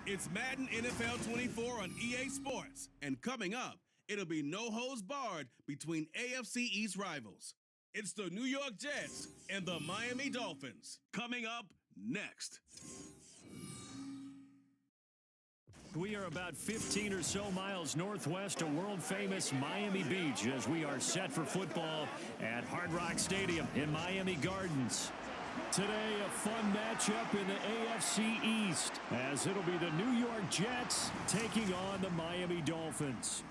It's Madden NFL 24 on EA Sports. And coming up, it'll be no holds barred between AFC East rivals. It's the New York Jets and the Miami Dolphins. Coming up next. We are about 15 or so miles northwest of world-famous Miami Beach as we are set for football at Hard Rock Stadium in Miami Gardens. Today, a fun matchup in the AFC East as it'll be the New York Jets taking on the Miami Dolphins.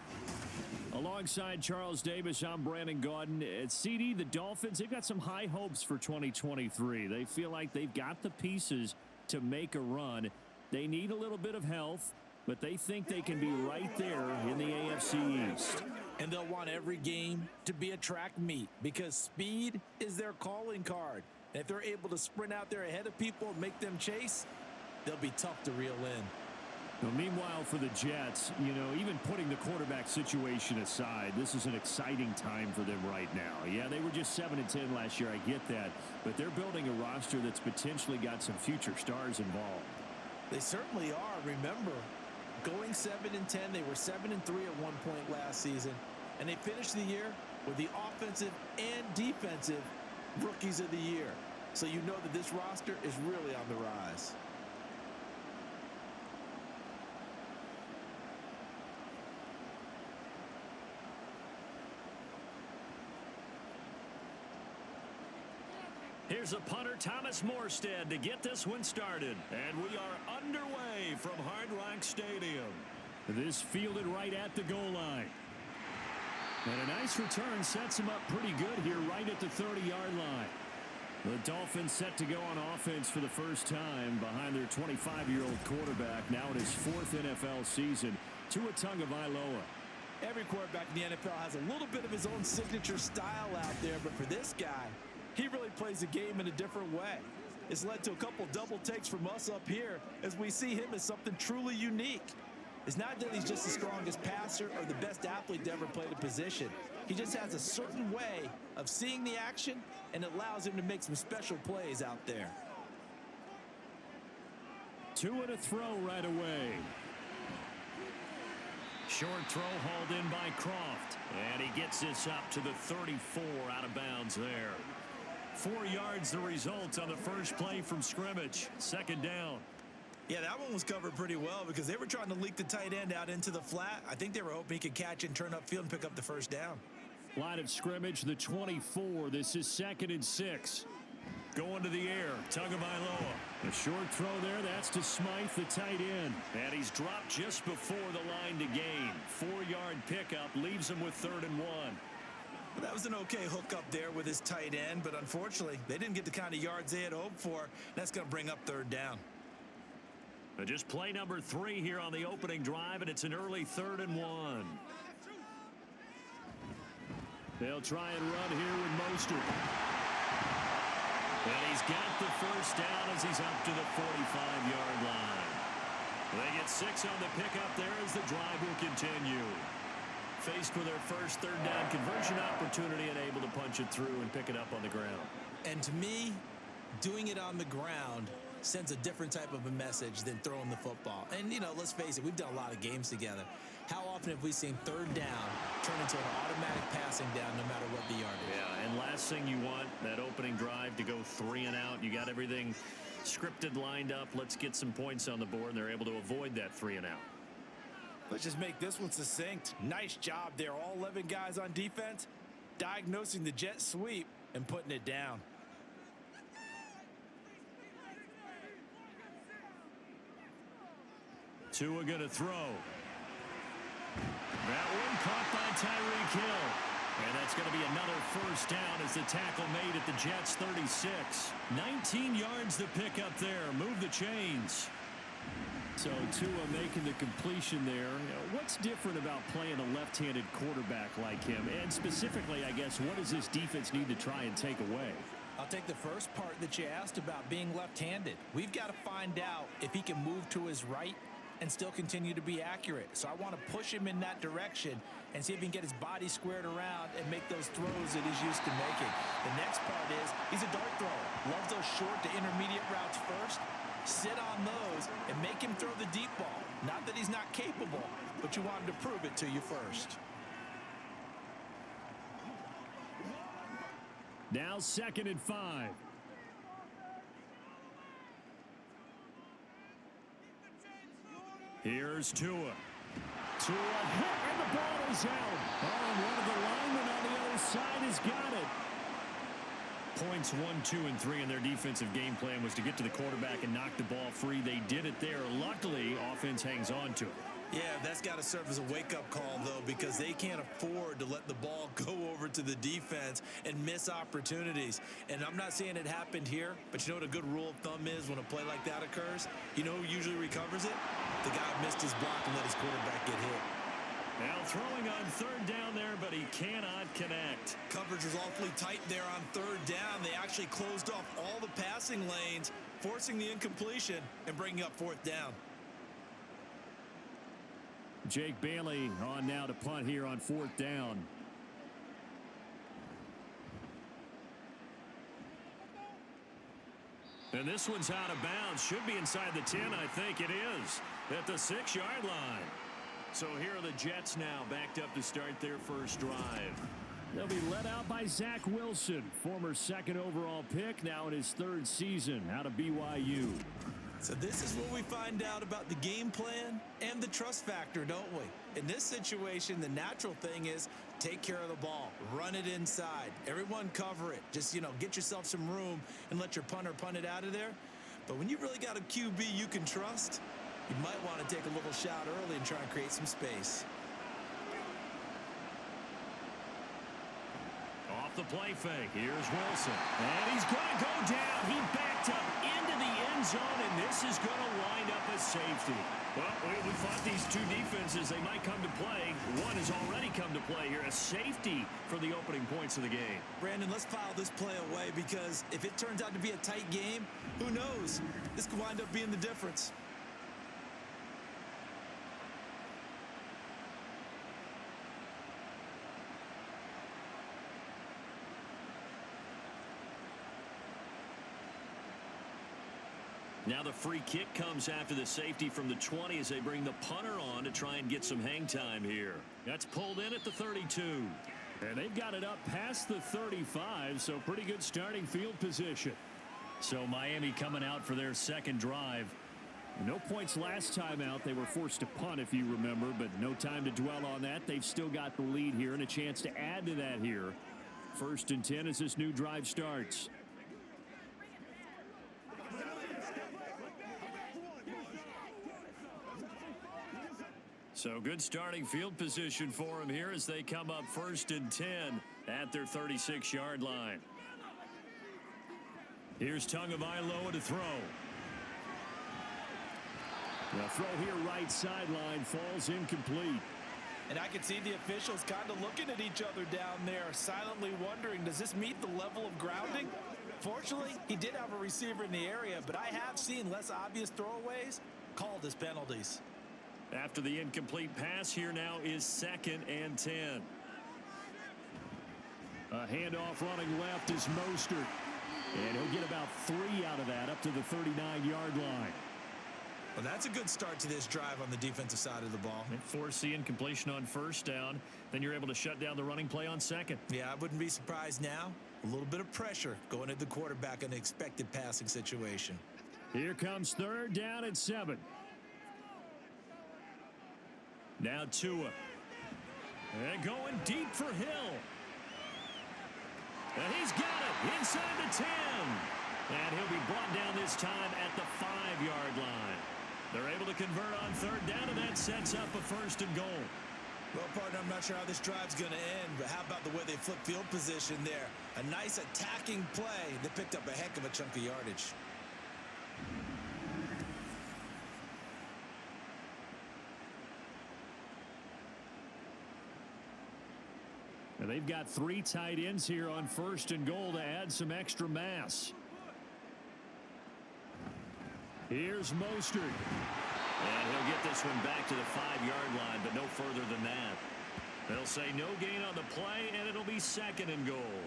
Alongside Charles Davis, I'm Brandon Gaudin. At CD, the Dolphins, they've got some high hopes for 2023. They feel like they've got the pieces to make a run. They need a little bit of health, but they think they can be right there in the AFC East. And they'll want every game to be a track meet because speed is their calling card. And if they're able to sprint out there ahead of people and make them chase, they'll be tough to reel in. Well, meanwhile, for the Jets, even putting the quarterback situation aside, this is an exciting time for them right now. Yeah, they were just 7-10 last year, I get that. But they're building a roster that's potentially got some future stars involved. They certainly are. Remember, going 7-10, they were 7-3 at one point last season. And they finished the year with the offensive and defensive Rookies of the Year. So you know that this roster is really on the rise. Here's a punter, Thomas Morstead, to get this one started. And we are underway from Hard Rock Stadium. This fielded right at the goal line. And a nice return sets him up pretty good here right at the 30-yard line. The Dolphins set to go on offense for the first time behind their 25-year-old quarterback, now in his fourth NFL season, Tua Tagovailoa. Every quarterback in the NFL has a little bit of his own signature style out there, but for this guy, he really plays the game in a different way. It's led to a couple double takes from us up here as we see him as something truly unique. It's not that he's just the strongest passer or the best athlete to ever play the position. He just has a certain way of seeing the action, and it allows him to make some special plays out there. Tua to throw right away. Short throw hauled in by Croft. And he gets this up to the 34 out of bounds there. 4 yards the result on the first play from scrimmage. Second down. Yeah, that one was covered pretty well because they were trying to leak the tight end out into the flat. I think they were hoping he could catch and turn upfield and pick up the first down. Line of scrimmage, the 24. This is 2nd and 6. Going to the air, Tagovailoa. A short throw there, that's to Smythe, the tight end. And he's dropped just before the line to gain. 4-yard pickup leaves him with 3rd and 1. Well, that was an okay hook up there with his tight end, but unfortunately, they didn't get the kind of yards they had hoped for. That's going to bring up 3rd down. Just play number 3 here on the opening drive, and it's an early 3rd and 1. They'll try and run here with Mostert. And he's got the first down as he's up to the 45-yard line. They get 6 on the pickup there as the drive will continue. Faced with their first 3rd down conversion opportunity and able to punch it through and pick it up on the ground. And to me, doing it on the ground sends a different type of a message than throwing the football. And, let's face it, we've done a lot of games together. How often have we seen 3rd down turn into an automatic passing down no matter what the yardage? Yeah, and last thing you want, that opening drive to go 3 and out. You got everything scripted, lined up. Let's get some points on the board, and they're able to avoid that 3 and out. Let's just make this one succinct. Nice job there. All 11 guys on defense diagnosing the jet sweep and putting it down. Tua going to throw. That one caught by Tyreek Hill. And that's going to be another first down as the tackle made at the Jets' 36. 19 yards to pick up there. Move the chains. So Tua making the completion there. What's different about playing a left-handed quarterback like him? And specifically, I guess, what does this defense need to try and take away? I'll take the first part that you asked about being left-handed. We've got to find out if he can move to his right and still continue to be accurate. So I want to push him in that direction and see if he can get his body squared around and make those throws that he's used to making. The next part is he's a dart thrower. Loves those short to intermediate routes first. Sit on those and make him throw the deep ball. Not that he's not capable, but you want him to prove it to you first. Now 2nd and 5. Here's Tua. Tua hit, and the ball is out. Oh, and one of the linemen on the other side has got it. Points 1, 2, and 3 in their defensive game plan was to get to the quarterback and knock the ball free. They did it there. Luckily, offense hangs on to it. Yeah, that's got to serve as a wake-up call, though, because they can't afford to let the ball go over to the defense and miss opportunities. And I'm not saying it happened here, but you know what a good rule of thumb is when a play like that occurs? You know who usually recovers it? The guy who missed his block and let his quarterback get hit. Now throwing on 3rd down there, but he cannot connect. Coverage was awfully tight there on 3rd down. They actually closed off all the passing lanes, forcing the incompletion and bringing up 4th down. Jake Bailey on now to punt here on 4th down. And this one's out of bounds. Should be inside the 10, I think it is. At the 6-yard line. So here are the Jets now backed up to start their first drive. They'll be led out by Zach Wilson, former 2nd overall pick, now in his 3rd season out of BYU. So this is what we find out about the game plan and the trust factor, don't we? In this situation, the natural thing is take care of the ball, run it inside, everyone cover it. Just, get yourself some room and let your punter punt it out of there. But when you really got a QB you can trust, you might want to take a little shot early and try and create some space. Off the play fake, here's Wilson. And he's going to go down. He backed up into the end zone, and this is going to wind up a safety. Well, we thought these two defenses, they might come to play. One has already come to play here, a safety for the opening points of the game. Brandon, let's file this play away because if it turns out to be a tight game, who knows? This could wind up being the difference. Now the free kick comes after the safety from the 20 as they bring the punter on to try and get some hang time here. That's pulled in at the 32. And they've got it up past the 35, so pretty good starting field position. So Miami coming out for their 2nd drive. No points last time out. They were forced to punt, if you remember, but no time to dwell on that. They've still got the lead here and a chance to add to that here. 1st and 10 as this new drive starts. So good starting field position for him here as they come up 1st and 10 at their 36-yard line. Here's Tagovailoa to throw. The throw here right sideline falls incomplete. And I can see the officials kind of looking at each other down there, silently wondering, does this meet the level of grounding? Fortunately, he did have a receiver in the area, but I have seen less obvious throwaways called as penalties. After the incomplete pass, here now is 2nd and 10. A handoff running left is Mostert. And he'll get about 3 out of that up to the 39-yard line. Well, that's a good start to this drive on the defensive side of the ball. And force the incompletion on 1st down. Then you're able to shut down the running play on 2nd. Yeah, I wouldn't be surprised now. A little bit of pressure going at the quarterback in an expected passing situation. Here comes 3rd down and 7. Now Tua. And going deep for Hill. And he's got it inside the 10. And he'll be brought down this time at the 5-yard line. They're able to convert on 3rd down, and that sets up a 1st and goal. Well, partner, I'm not sure how this drive's going to end, but how about the way they flip field position there? A nice attacking play that picked up a heck of a chunk of yardage. And they've got 3 tight ends here on 1st and goal to add some extra mass. Here's Mostert. And he'll get this one back to the 5-yard line, but no further than that. They'll say no gain on the play, and it'll be 2nd and goal.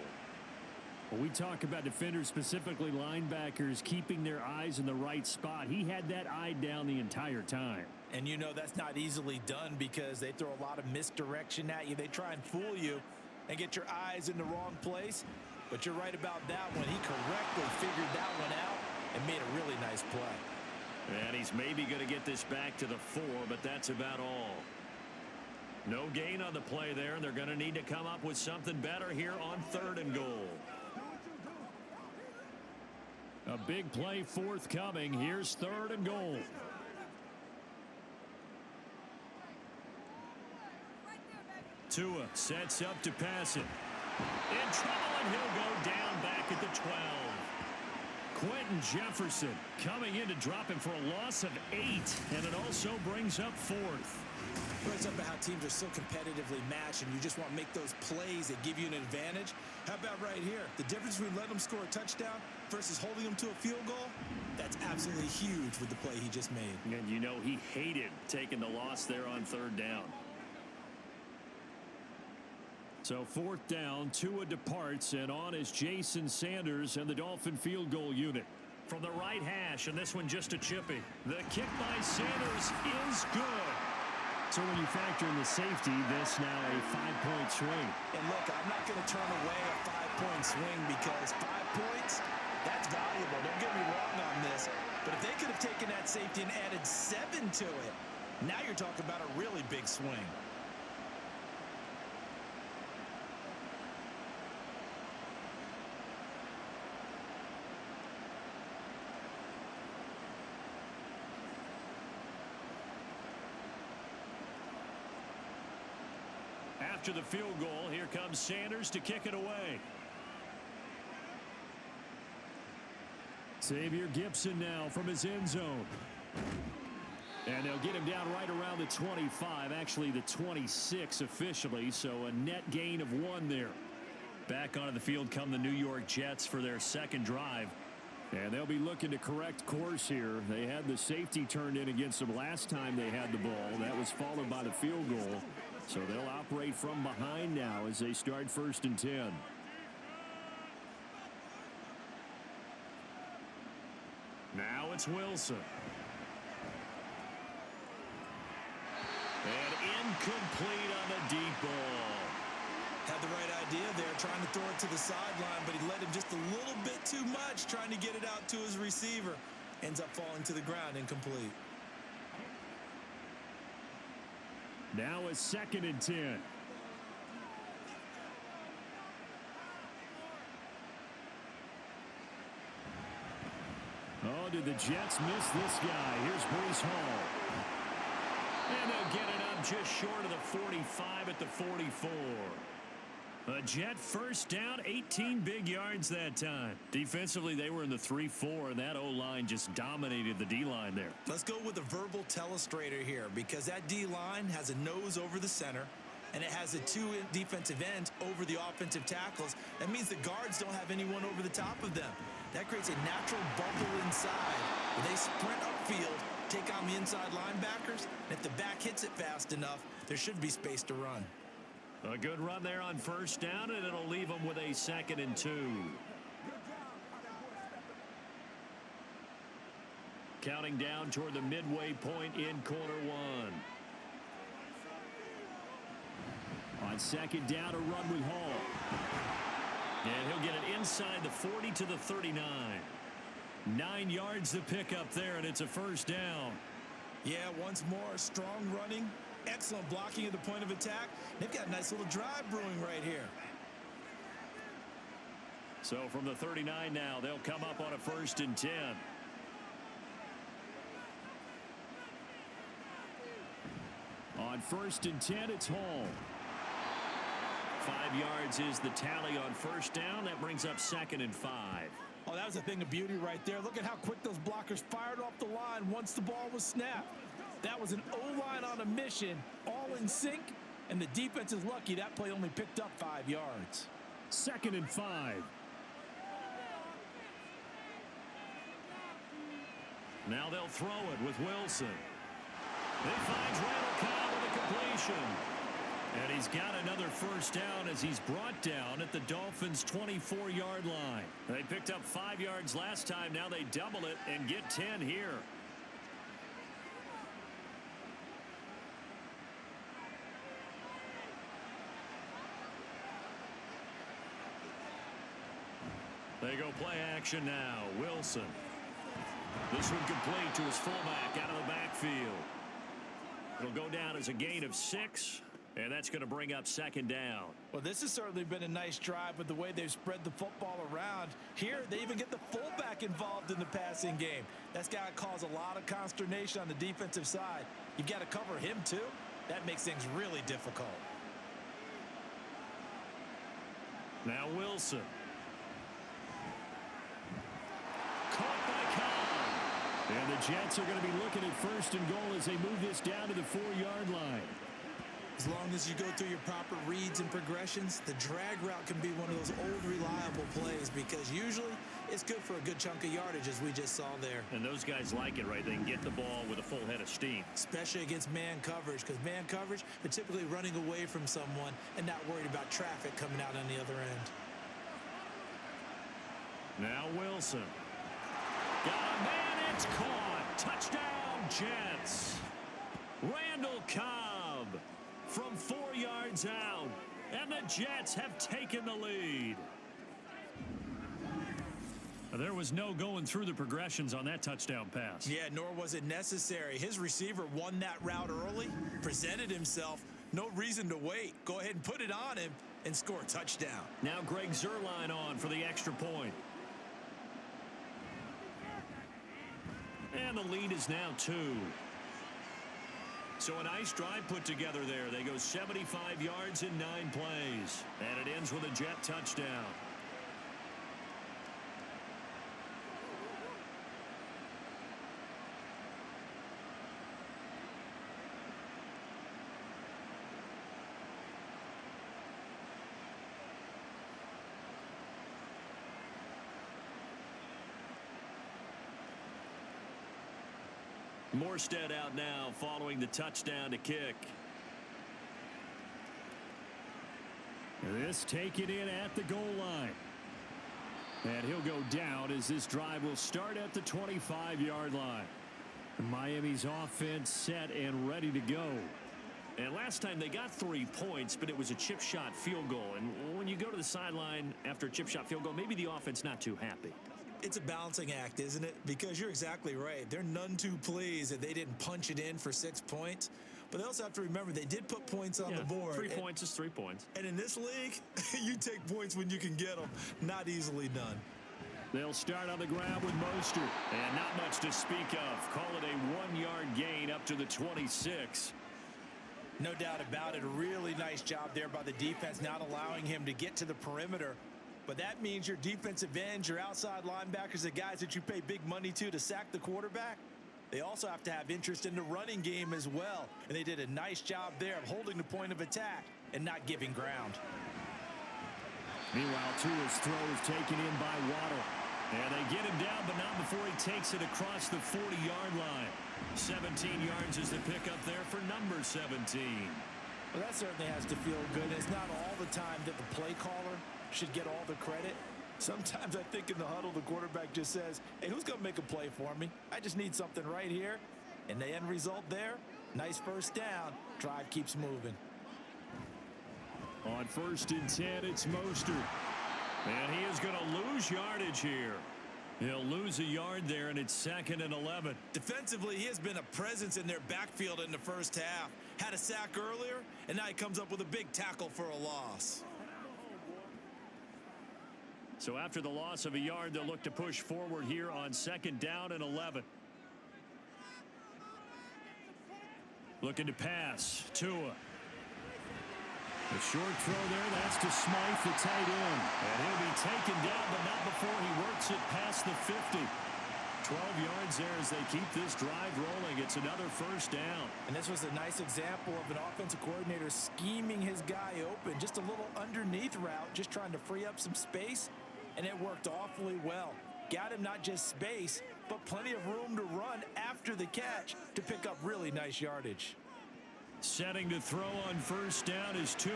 When we talk about defenders, specifically linebackers, keeping their eyes in the right spot, he had that eye down the entire time. And you know that's not easily done because they throw a lot of misdirection at you. They try and fool you and get your eyes in the wrong place. But you're right about that one. He correctly figured that one out and made a really nice play. And he's maybe going to get this back to the 4, but that's about all. No gain on the play there, and they're going to need to come up with something better here on 3rd and goal. A big play forthcoming. Here's 3rd and goal. Tua sets up to pass it. In trouble, and he'll go down back at the 12. Quentin Jefferson coming in to drop him for a loss of 8, and it also brings up 4th. It's up about how teams are so competitively matched, and you just want to make those plays that give you an advantage. How about right here? The difference between letting them score a touchdown versus holding them to a field goal, that's absolutely huge with the play he just made. And you know he hated taking the loss there on 3rd down. So 4th down, Tua departs, and on is Jason Sanders and the Dolphin field goal unit. From the right hash, and this one just a chippy. The kick by Sanders is good. So when you factor in the safety, this now a 5-point swing. And look, I'm not going to turn away a 5-point swing because 5 points, that's valuable. Don't get me wrong on this. But if they could have taken that safety and added 7 to it, now you're talking about a really big swing. After the field goal, here comes Sanders to kick it away. Xavier Gipson now from his end zone. And they'll get him down right around the 25, actually the 26 officially, so a net gain of 1 there. Back onto the field come the New York Jets for their 2nd drive. And they'll be looking to correct course here. They had the safety turned in against them last time they had the ball. That was followed by the field goal. So they'll operate from behind now as they start 1st and 10. Now it's Wilson. And incomplete on the deep ball. Had the right idea there, trying to throw it to the sideline, but he let him just a little bit too much, trying to get it out to his receiver. Ends up falling to the ground, incomplete. Now it's 2nd and 10. Oh, did the Jets miss this guy? Here's Breece Hall. And they'll get it up just short of the 45 at the 44. A Jet 1st down, 18 big yards that time. Defensively, they were in the 3-4, and that O-line just dominated the D-line there. Let's go with a verbal telestrator here because that D-line has a nose over the center, and it has a 2 defensive ends over the offensive tackles. That means the guards don't have anyone over the top of them. That creates a natural bubble inside where they sprint upfield, take on the inside linebackers, and if the back hits it fast enough, there should be space to run. A good run there on 1st down, and it'll leave them with a 2nd and 2. Counting down toward the midway point in quarter 1. On 2nd down, a run with Hall. And he'll get it inside the 40 to the 39. 9 yards to pick up there, and it's a 1st down. Yeah, once more, strong running. Excellent blocking at the point of attack. They've got a nice little drive brewing right here. So from the 39 now, they'll come up on a 1st and 10. On 1st and 10, it's Hall. 5 yards is the tally on 1st down. That brings up 2nd and 5. Oh, that was a thing of beauty right there. Look at how quick those blockers fired off the line once the ball was snapped. That was an O-line on a mission, all in sync, and the defense is lucky that play only picked up 5 yards. 2nd and 5. Now they'll throw it with Wilson. He finds Randall Cobb with a completion. And he's got another first down as he's brought down at the Dolphins' 24-yard line. They picked up 5 yards last time. Now they double it and get 10 here. They go play action now. Wilson. This one complete to his fullback out of the backfield. It'll go down as a gain of 6, and that's going to bring up second down. Well, this has certainly been a nice drive with the way they've spread the football around. Here, they even get the fullback involved in the passing game. That's got to cause a lot of consternation on the defensive side. You've got to cover him, too. That makes things really difficult. Now Wilson. Caught by Cobb. And the Jets are going to be looking at first and goal as they move this down to the 4-yard line. As long as you go through your proper reads and progressions, the drag route can be one of those old reliable plays because usually it's good for a good chunk of yardage as we just saw there. And those guys like it, right? They can get the ball with a full head of steam. Especially against man coverage, because man coverage, they're typically running away from someone and not worried about traffic coming out on the other end. Now Wilson. Got a man, it's caught. Touchdown, Jets. Randall Cobb from 4 yards out. And the Jets have taken the lead. There was no going through the progressions on that touchdown pass. Yeah, nor was it necessary. His receiver won that route early, presented himself. No reason to wait. Go ahead and put it on him and score a touchdown. Now Greg Zuerlein on for the extra point. And the lead is now 2. So a nice drive put together there. They go 75 yards in 9 plays. And it ends with a Jet touchdown. Morstead out now following the touchdown to kick. This taken in at the goal line. And he'll go down as this drive will start at the 25-yard line. Miami's offense set and ready to go. And last time they got 3 points, but it was a chip shot field goal. And when you go to the sideline after a chip shot field goal, maybe the offense not too happy. It's a balancing act, isn't it? Because you're exactly right. They're none too pleased that they didn't punch it in for 6 points. But they also have to remember they did put points on the board. 3 points is 3 points. And in this league, you take points when you can get them. Not easily done. They'll start on the ground with Mostert. And not much to speak of. Call it a 1-yard gain up to the 26. No doubt about it. A really nice job there by the defense, not allowing him to get to the perimeter. But that means your defensive ends, your outside linebackers, the guys that you pay big money to sack the quarterback, they also have to have interest in the running game as well. And they did a nice job there of holding the point of attack and not giving ground. Meanwhile, Tua's throw is taken in by Waddle. And they get him down, but not before he takes it across the 40-yard line. 17 yards is the pickup there for number 17. Well, that certainly has to feel good. It's not all the time that the play caller should get all the credit. Sometimes I think in the huddle, the quarterback just says, hey, who's going to make a play for me? I just need something right here. And the end result there, nice first down. Drive keeps moving. On 1st and 10, it's Mostert. And he is going to lose yardage here. He'll lose a yard there, and it's 2nd and 11. Defensively, he has been a presence in their backfield in the first half. Had a sack earlier, and now he comes up with a big tackle for a loss. So after the loss of a yard, they'll look to push forward here on 2nd down and 11. Looking to pass. Tua. The short throw there, that's to Smythe, the tight end. And he'll be taken down, but not before he works it past the 50. 12 yards there as they keep this drive rolling. It's another first down. And this was a nice example of an offensive coordinator scheming his guy open. Just a little underneath route, just trying to free up some space. And it worked awfully well. Got him not just space, but plenty of room to run after the catch to pick up really nice yardage. Setting to throw on first down is Tua.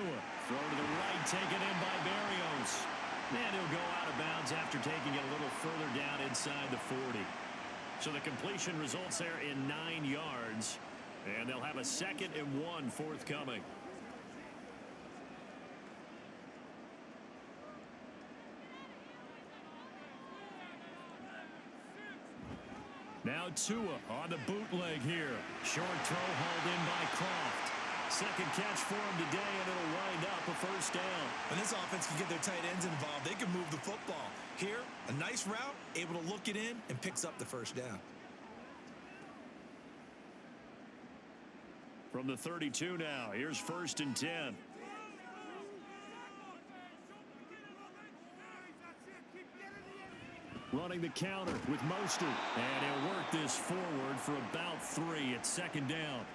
Throw to the right, taken in by Berrios. And he'll go out of bounds after taking it a little further down inside the 40. So the completion results there in 9 yards. And they'll have a 2nd and 1 forthcoming. Now Tua on the bootleg here. Short throw hauled in by Croft. Second catch for him today, and it'll wind up a first down. When this offense can get their tight ends involved, they can move the football. Here, a nice route, able to look it in, and picks up the first down. From the 32 now, here's 1st and 10. Running the counter with Mostert. And he'll work this forward for about 3 at 2nd down.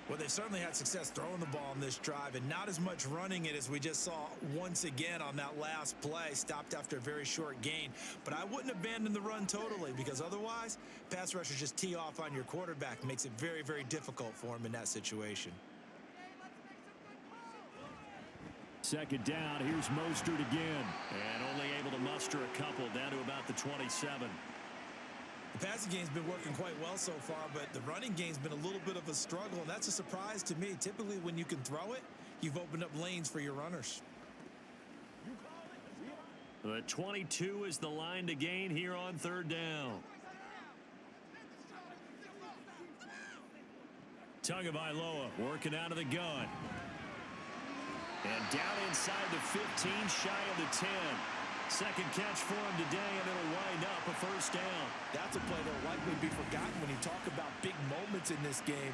Well, they certainly had success throwing the ball on this drive and not as much running it as we just saw once again on that last play. Stopped after a very short gain. But I wouldn't abandon the run totally, because otherwise, pass rushers just tee off on your quarterback. Makes it very, very difficult for him in that situation. 2nd down, here's Mostert again. And only able to muster a couple down to about the 27. The passing game's been working quite well so far, but the running game's been a little bit of a struggle, and that's a surprise to me. Typically, when you can throw it, you've opened up lanes for your runners. The 22 is the line to gain here on 3rd down. Tagovailoa working out of the gun. And down inside the 15, shy of the 10. Second catch for him today, and it'll wind up a first down. That's a play that'll likely be forgotten when you talk about big moments in this game.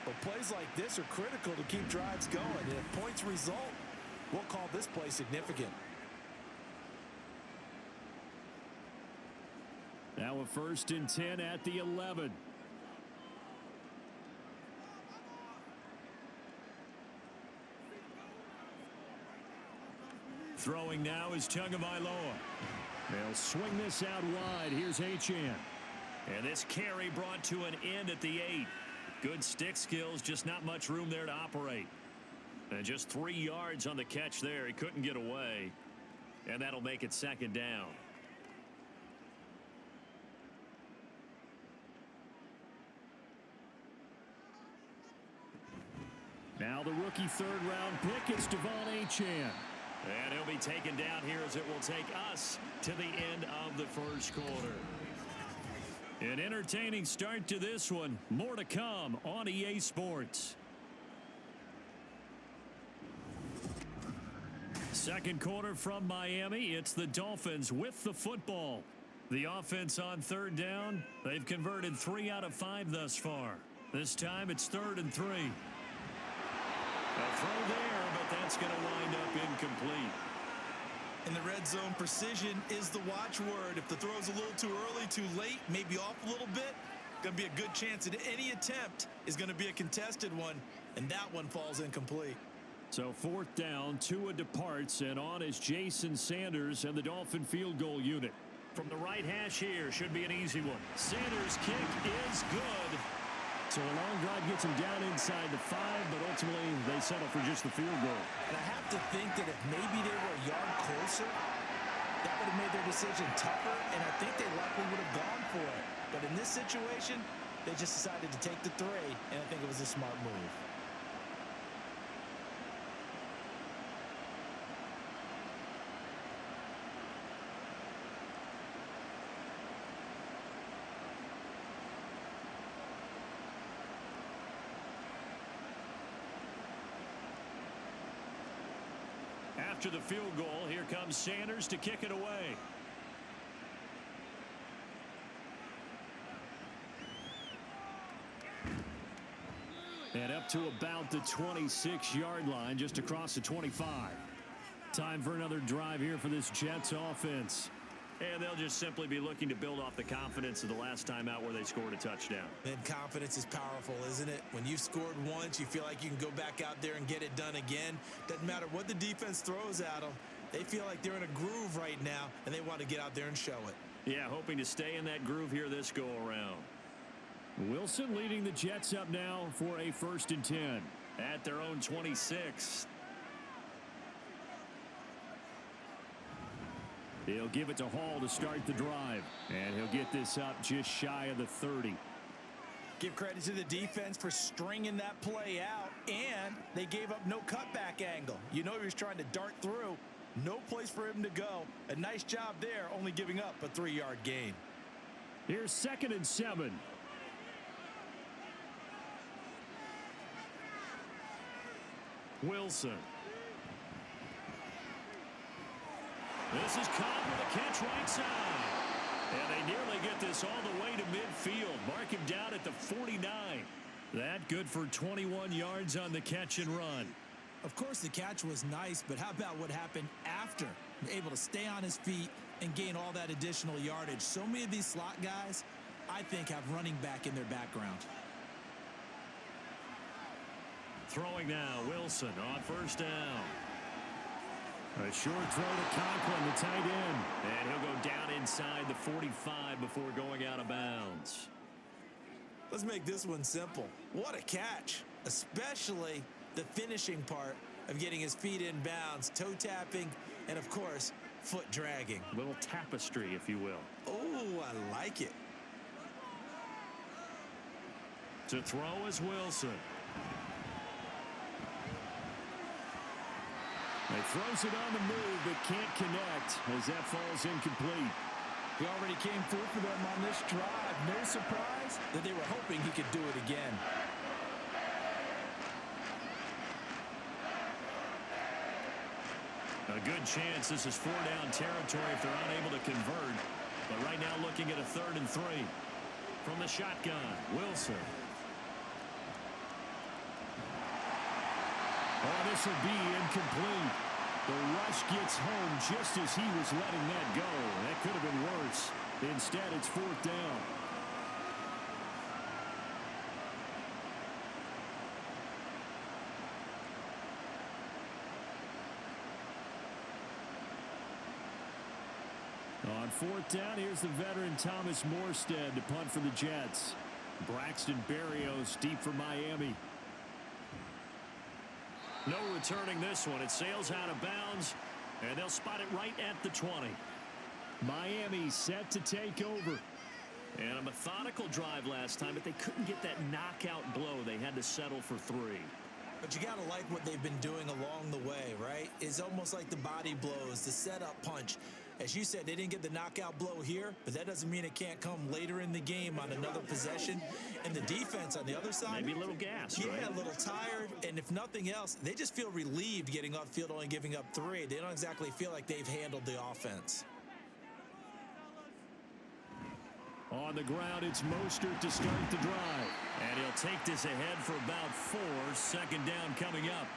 But plays like this are critical to keep drives going. And if points result, we'll call this play significant. Now a 1st and 10 at the 11. Throwing now is Tagovailoa. They'll swing this out wide. Here's Achane. And this carry brought to an end at the 8. Good stick skills, just not much room there to operate. And just 3 yards on the catch there. He couldn't get away. And that'll make it 2nd down. Now the rookie 3rd-round pick, it's Devon Achane. And he'll be taken down here as it will take us to the end of the 1st quarter. An entertaining start to this one. More to come on EA Sports. 2nd quarter from Miami. It's the Dolphins with the football. The offense on 3rd down. They've converted 3 out of 5 thus far. This time it's 3rd and 3. A throw there, but that's going to wind up incomplete. In the red zone, precision is the watchword. If the throw's a little too early, too late, maybe off a little bit, going to be a good chance that any attempt is going to be a contested one, and that one falls incomplete. So 4th down, Tua departs, and on is Jason Sanders and the Dolphin field goal unit. From the right hash here, should be an easy one. Sanders' kick is good. So a long drive gets him down inside the 5, but ultimately they settle for just the field goal. And I have to think that if maybe they were a yard closer, that would have made their decision tougher, and I think they likely would have gone for it. But in this situation, they just decided to take the 3, and I think it was a smart move. After the field goal, here comes Sanders to kick it away. And up to about the 26-yard line, just across the 25. Time for another drive here for this Jets offense. And they'll just simply be looking to build off the confidence of the last time out where they scored a touchdown. And confidence is powerful, isn't it? When you've scored once, you feel like you can go back out there and get it done again. Doesn't matter what the defense throws at them. They feel like they're in a groove right now, and they want to get out there and show it. Yeah, hoping to stay in that groove here this go-around. Wilson leading the Jets up now for a 1st and 10 at their own 26. He'll give it to Hall to start the drive, and he'll get this up just shy of the 30. Give credit to the defense for stringing that play out, and they gave up no cutback angle. You know he was trying to dart through. No place for him to go. A nice job there, only giving up a 3-yard gain. Here's 2nd and 7. Wilson. This is caught with a catch right side. And they nearly get this all the way to midfield. Mark him down at the 49. That good for 21 yards on the catch and run. Of course, the catch was nice, but how about what happened after? Able to stay on his feet and gain all that additional yardage. So many of these slot guys, I think, have running back in their background. Throwing now, Wilson on 1st down. A short throw to Conklin, the tight end. And he'll go down inside the 45 before going out of bounds. Let's make this one simple. What a catch, especially the finishing part of getting his feet in bounds, toe tapping, and of course, foot dragging. A little tapestry, if you will. Oh, I like it. To throw is Wilson. He throws it on the move, but can't connect as that falls incomplete. He already came through for them on this drive. No surprise that they were hoping he could do it again. A good chance this is 4-down territory if they're unable to convert. But right now looking at a 3rd and 3. From the shotgun, Wilson. Oh, this will be incomplete. The rush gets home just as he was letting that go. That could have been worse. Instead, it's 4th down. On 4th down, here's the veteran Thomas Morstead to punt for the Jets. Braxton Berrios deep for Miami. No returning this one. It sails out of bounds, and they'll spot it right at the 20. Miami set to take over. And a methodical drive last time, but they couldn't get that knockout blow. They had to settle for 3. But you got to like what they've been doing along the way, right? It's almost like the body blows, the setup punch. As you said, they didn't get the knockout blow here, but that doesn't mean it can't come later in the game on another possession. And the defense on the other side, maybe a little gas, yeah, right? A little tired. And if nothing else, they just feel relieved getting off field, only giving up 3. They don't exactly feel like they've handled the offense. On the ground, it's Mostert to start the drive. And he'll take this ahead for about 4. 2nd down coming up.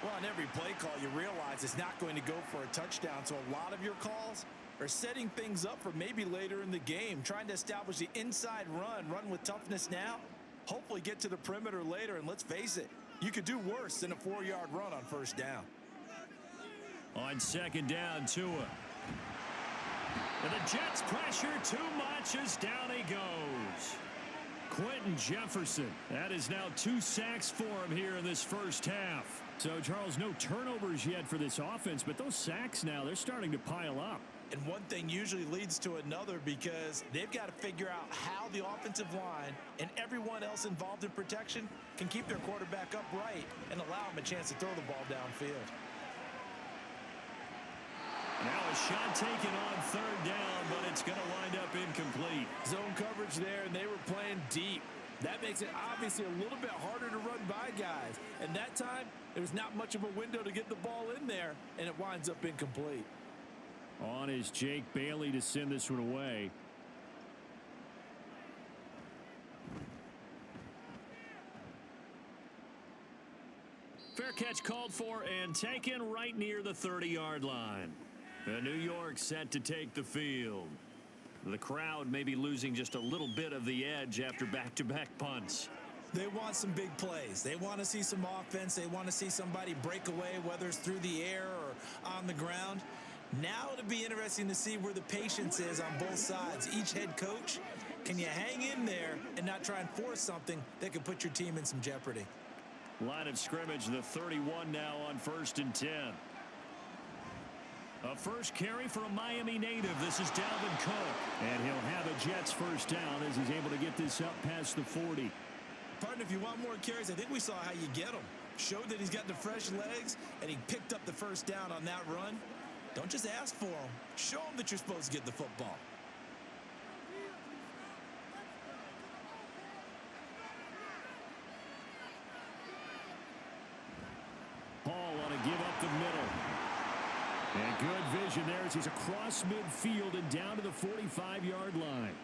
Well, on every play call, you realize it's not going to go for a touchdown. So a lot of your calls are setting things up for maybe later in the game, trying to establish the inside run with toughness now, hopefully get to the perimeter later. And let's face it, you could do worse than a 4-yard run on 1st down. On 2nd down, Tua. And the Jets pressure too much as down he goes. Quentin Jefferson. That is now 2 sacks for him here in this 1st half. So, Charles, no turnovers yet for this offense, but those sacks now, they're starting to pile up. And one thing usually leads to another because they've got to figure out how the offensive line and everyone else involved in protection can keep their quarterback upright and allow him a chance to throw the ball downfield. Now a shot taken on 3rd down, but it's going to wind up incomplete. Zone coverage there, and they were playing deep. That makes it obviously a little bit harder to run by guys. And that time, there was not much of a window to get the ball in there, and it winds up incomplete. On is Jake Bailey to send this one away. Fair catch called for and taken right near the 30-yard line. New York set to take the field. The crowd may be losing just a little bit of the edge after back-to-back punts. They want some big plays. They want to see some offense. They want to see somebody break away, whether it's through the air or on the ground. Now it'll be interesting to see where the patience is on both sides. Each head coach Can you hang in there and not try and force something that could put your team in some jeopardy? Line of scrimmage, the 31 now on 1st and 10. A first carry for a Miami native. This is Dalvin Cook. And he'll have a Jets first down as he's able to get this up past the 40. Partner, if you want more carries, I think we saw how you get them. Showed that he's got the fresh legs, and he picked up the first down on that run. Don't just ask for them. Show them that you're supposed to get the football. Paul on a give up the middle. And good vision there as he's across midfield and down to the 45-yard line.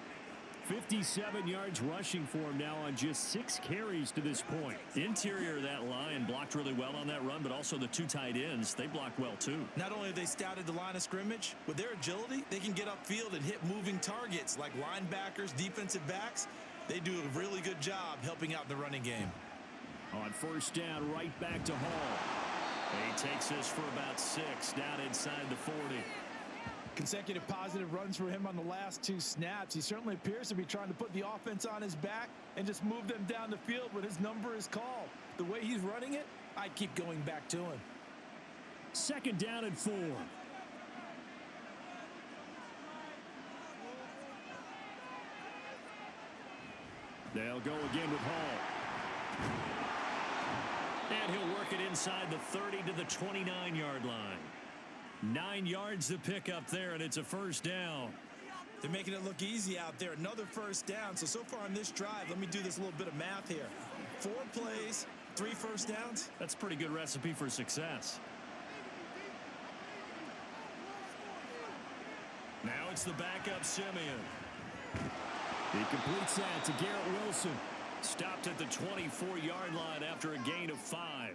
57 yards rushing for him now on just 6 carries to this point. Interior of that line blocked really well on that run, but also the 2 tight ends, they blocked well too. Not only have they scouted the line of scrimmage, with their agility, they can get upfield and hit moving targets like linebackers, defensive backs. They do a really good job helping out in the running game. On first down, right back to Hall. He takes this for about 6 down inside the 40. Consecutive positive runs for him on the last 2 snaps. He certainly appears to be trying to put the offense on his back and just move them down the field when his number is called. The way he's running it, I keep going back to him. 2nd down and 4. They'll go again with Hall. And he'll work it inside the 30 to the 29-yard line. 9 yards to pick up there, and it's a first down. They're making it look easy out there. Another first down. So far on this drive, let me do this little bit of math here. 4 plays, 3 first downs. That's a pretty good recipe for success. Now it's the backup Simeon. He completes that to Garrett Wilson. Stopped at the 24-yard line after a gain of 5.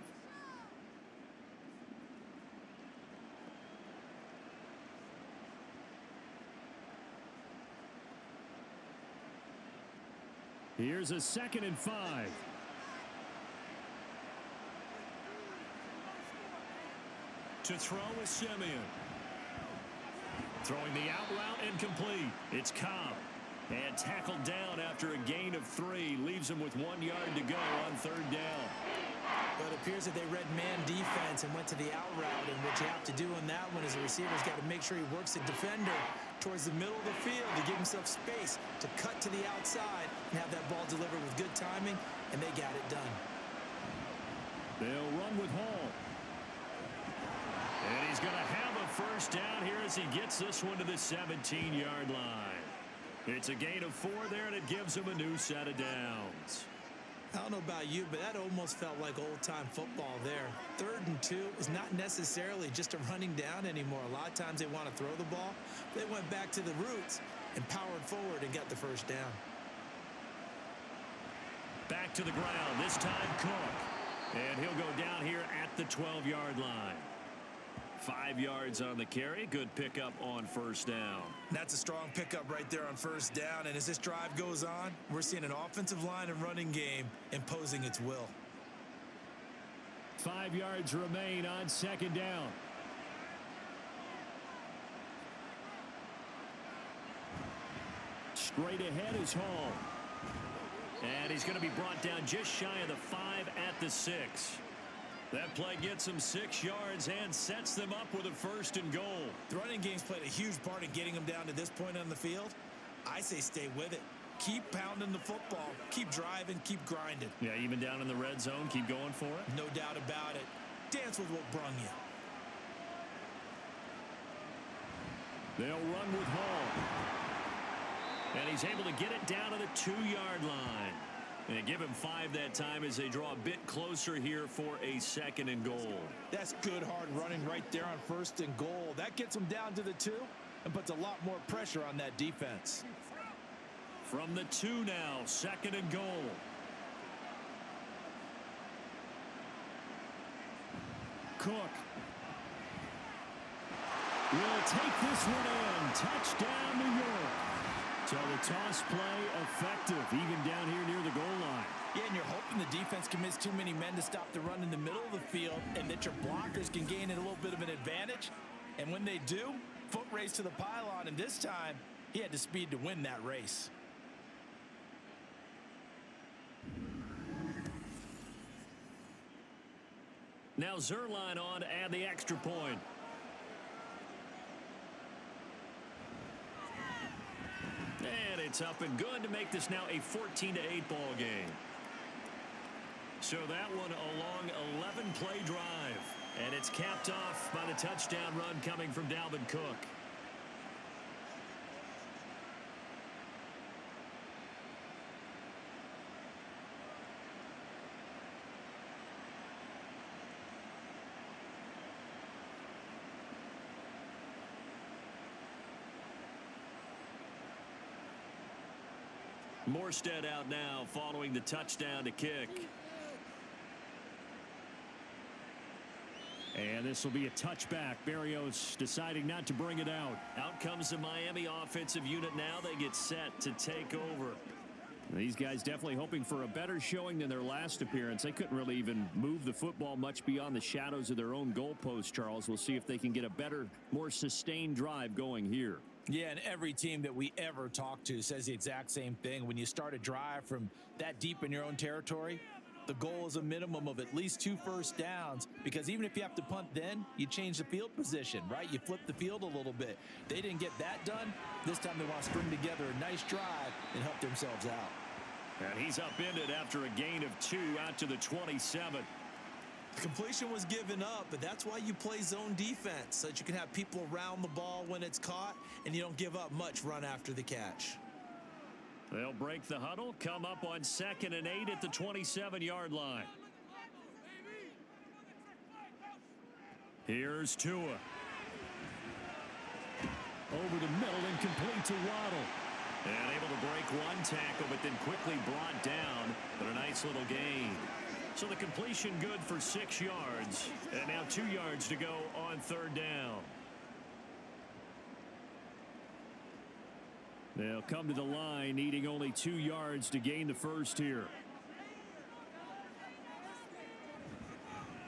Here's a 2nd and 5. To throw is Simeon. Throwing the out route incomplete. It's Cobb. And tackled down after a gain of 3. Leaves him with 1 yard to go on 3rd down. But it appears that they read man defense and went to the out route. And what you have to do on that one is the receiver's got to make sure he works the defender towards the middle of the field to give himself space to cut to the outside and have that ball delivered with good timing, and they got it done. They'll run with Hall. And he's going to have a first down here as he gets this one to the 17-yard line. It's a gain of 4 there, and it gives him a new set of downs. I don't know about you, but that almost felt like old-time football there. 3rd and 2 is not necessarily just a running down anymore. A lot of times they want to throw the ball. They went back to the roots and powered forward and got the first down. Back to the ground, this time Cook. And he'll go down here at the 12-yard line. 5 yards on the carry. Good pickup on first down. That's a strong pickup right there on first down. And as this drive goes on, we're seeing an offensive line and running game imposing its will. 5 yards remain on 2nd down. Straight ahead is Hall. And he's going to be brought down just shy of the 5 at the 6. That play gets them 6 yards and sets them up with a 1st and goal. The running game's played a huge part in getting them down to this point on the field. I say stay with it. Keep pounding the football. Keep driving. Keep grinding. Yeah, even down in the red zone, keep going for it. No doubt about it. Dance with what brung you. They'll run with Hall. And he's able to get it down to the 2-yard line. And they give him 5 that time as they draw a bit closer here for a 2nd and goal. That's good hard running right there on 1st and goal. That gets them down to the 2 and puts a lot more pressure on that defense. From the 2 now, 2nd and goal. Cook will take this one in. Touchdown, New York. So the toss play effective, even down here near the goal line. Yeah, and you're hoping the defense commits too many men to stop the run in the middle of the field and that your blockers can gain a little bit of an advantage. And when they do, foot race to the pylon, and this time he had the speed to win that race. Now Zerline on to add the extra point. And it's up and good to make this now a 14-8 ball game. So that one a long 11-play drive. And it's capped off by the touchdown run coming from Dalvin Cook. Morstead out now following the touchdown to kick. And this will be a touchback. Berrios deciding not to bring it out. Out comes the Miami offensive unit now. They get set to take over. These guys definitely hoping for a better showing than their last appearance. They couldn't really even move the football much beyond the shadows of their own goalpost, Charles. We'll see if they can get a better, more sustained drive going here. Yeah, and every team that we ever talk to says the exact same thing. When you start a drive from that deep in your own territory, the goal is a minimum of at least 2 first downs, because even if you have to punt then, you change the field position, right? You flip the field a little bit. They didn't get that done. This time they want to string together a nice drive and help themselves out. And he's upended after a gain of 2 out to the 27. The completion was given up, but that's why you play zone defense, so that you can have people around the ball when it's caught and you don't give up much run after the catch. They'll break the huddle, come up on 2nd and 8 at the 27-yard line. Here's Tua. Over the middle and complete to Waddle. And able to break one tackle, but then quickly brought down. But a nice little gain. So the completion good for 6 yards. And now 2 yards to go on 3rd down. They'll come to the line, needing only 2 yards to gain the first here.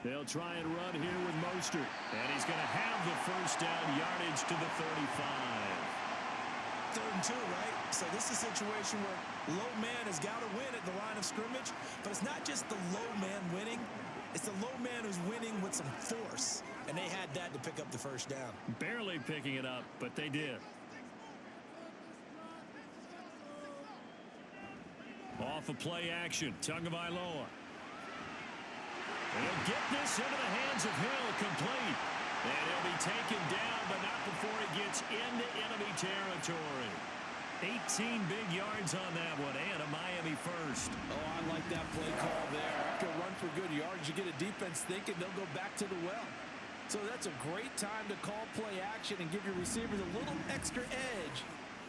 They'll try and run here with Mostert. And he's going to have the first down, yardage to the 35. 3rd and 2, right? So this is a situation where low man has got to win at the line of scrimmage. But it's not just the low man winning. It's the low man who's winning with some force. And they had that to pick up the first down. Barely picking it up, but they did. Off of play action, Tagovailoa. He'll get this into the hands of Hill, complete. And he'll be taken down, but not before he gets into enemy territory. 18 big yards on that one, and a Miami first. Oh, I like that play call there. After a run for good yards, you get a defense thinking they'll go back to the well. So that's a great time to call play action and give your receivers a little extra edge.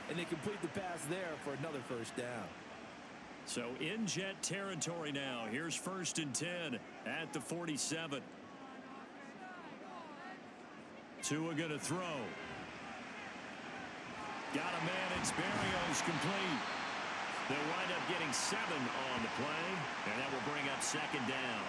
And they complete the pass there for another first down. So in jet territory now. Here's 1st and 10 at the 47. Tua going to throw. Got a man. It's Berrios, complete. They'll wind up getting 7 on the play, and that will bring up 2nd down.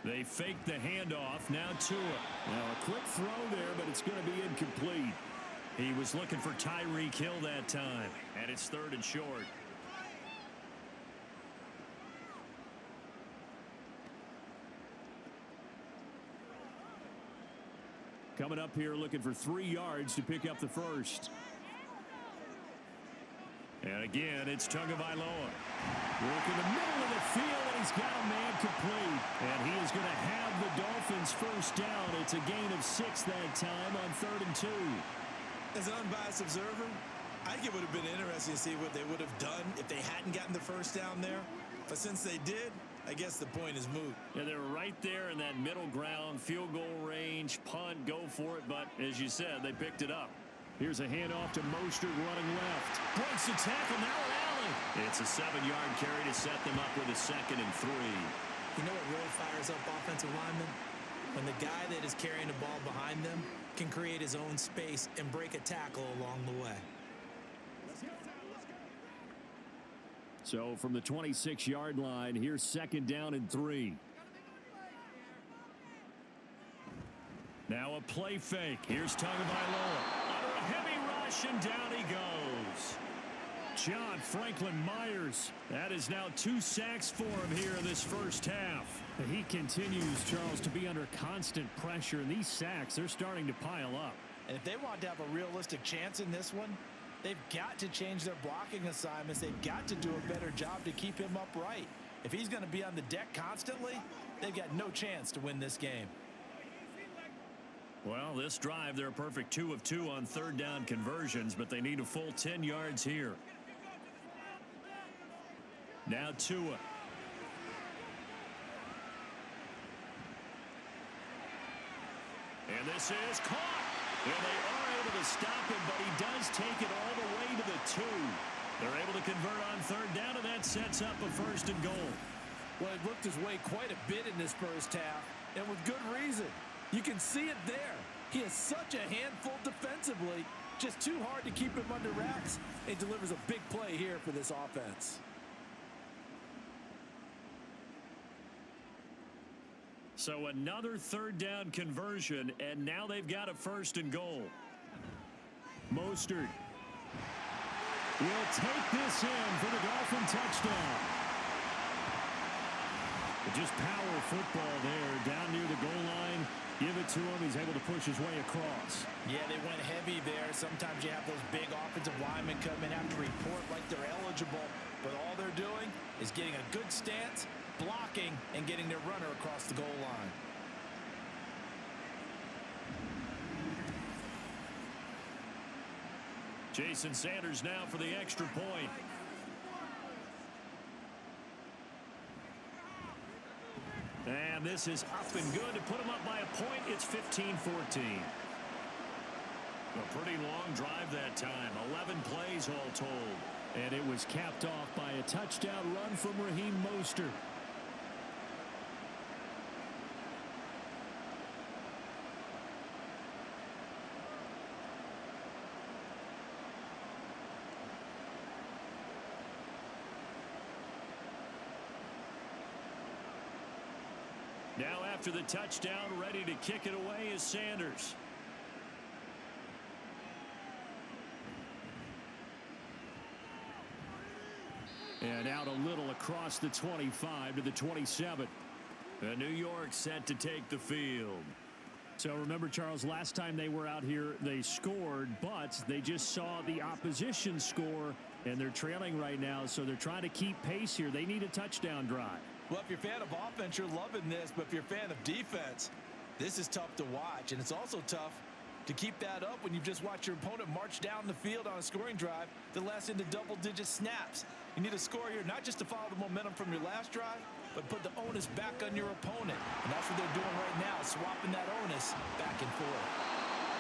They fake the handoff. Now Tua. Now a quick throw there, but it's going to be incomplete. He was looking for Tyreek Hill that time. And it's 3rd and short. Coming up here looking for 3 yards to pick up the first. And again, it's Tagovailoa. Work in the middle of the field, and he's got a man complete. And he is going to have the Dolphins first down. It's a gain of 6 that time on 3rd and 2. As an unbiased observer, I think it would have been interesting to see what they would have done if they hadn't gotten the first down there. But since they did, I guess the point is moot. Yeah, they were right there in that middle ground, field goal range, punt, go for it. But as you said, they picked it up. Here's a handoff to Mostert running left. Breaks the tackle, now an alley. It's a 7-yard carry to set them up with a 2nd and 3. You know what really fires up offensive linemen? When the guy that is carrying the ball behind them can create his own space and break a tackle along the way. So from the 26-yard line, here's 2nd down and 3. Now a play fake. Here's Tagovailoa. Under a heavy rush, and down he goes. John Franklin Myers. That is now 2 sacks for him here in this first half. He continues, Charles, to be under constant pressure, and these sacks, they're starting to pile up. And if they want to have a realistic chance in this one, they've got to change their blocking assignments. They've got to do a better job to keep him upright. If he's going to be on the deck constantly, they've got no chance to win this game. Well, this drive, they're a perfect 2 of 2 on third down conversions, but they need a full 10 yards here. Now Tua. And this is caught. And they are able to stop him, but he does take it all the way to the 2. They're able to convert on third down, and that sets up a first and goal. Well, he looked his way quite a bit in this first half, and with good reason. You can see it there. He is such a handful defensively, just too hard to keep him under wraps. It delivers a big play here for this offense. So another third down conversion, and now they've got a first and goal. Mostert will take this in for the Dolphin touchdown. Just power football there, down near the goal line. Give it to him. He's able to push his way across. Yeah, they went heavy there. Sometimes you have those big offensive linemen come in, have to report like they're eligible, but all they're doing is getting a good stance, blocking, and getting their runner across the goal line. Jason Sanders now for the extra point. And this is up and good to put them up by a point. It's 15-14. A pretty long drive that time. 11 plays all told. And it was capped off by a touchdown run from Raheem Mostert. Now after the touchdown, ready to kick it away is Sanders. And out a little across the 25 to the 27. New York set to take the field. So remember, Charles, last time they were out here, they scored, but they just saw the opposition score, and they're trailing right now, so they're trying to keep pace here. They need a touchdown drive. Well, if you're a fan of offense, you're loving this, but if you're a fan of defense, this is tough to watch, and it's also tough to keep that up when you've just watched your opponent march down the field on a scoring drive that lasts into double-digit snaps. You need a score here not just to follow the momentum from your last drive, but put the onus back on your opponent. And that's what they're doing right now, swapping that onus back and forth.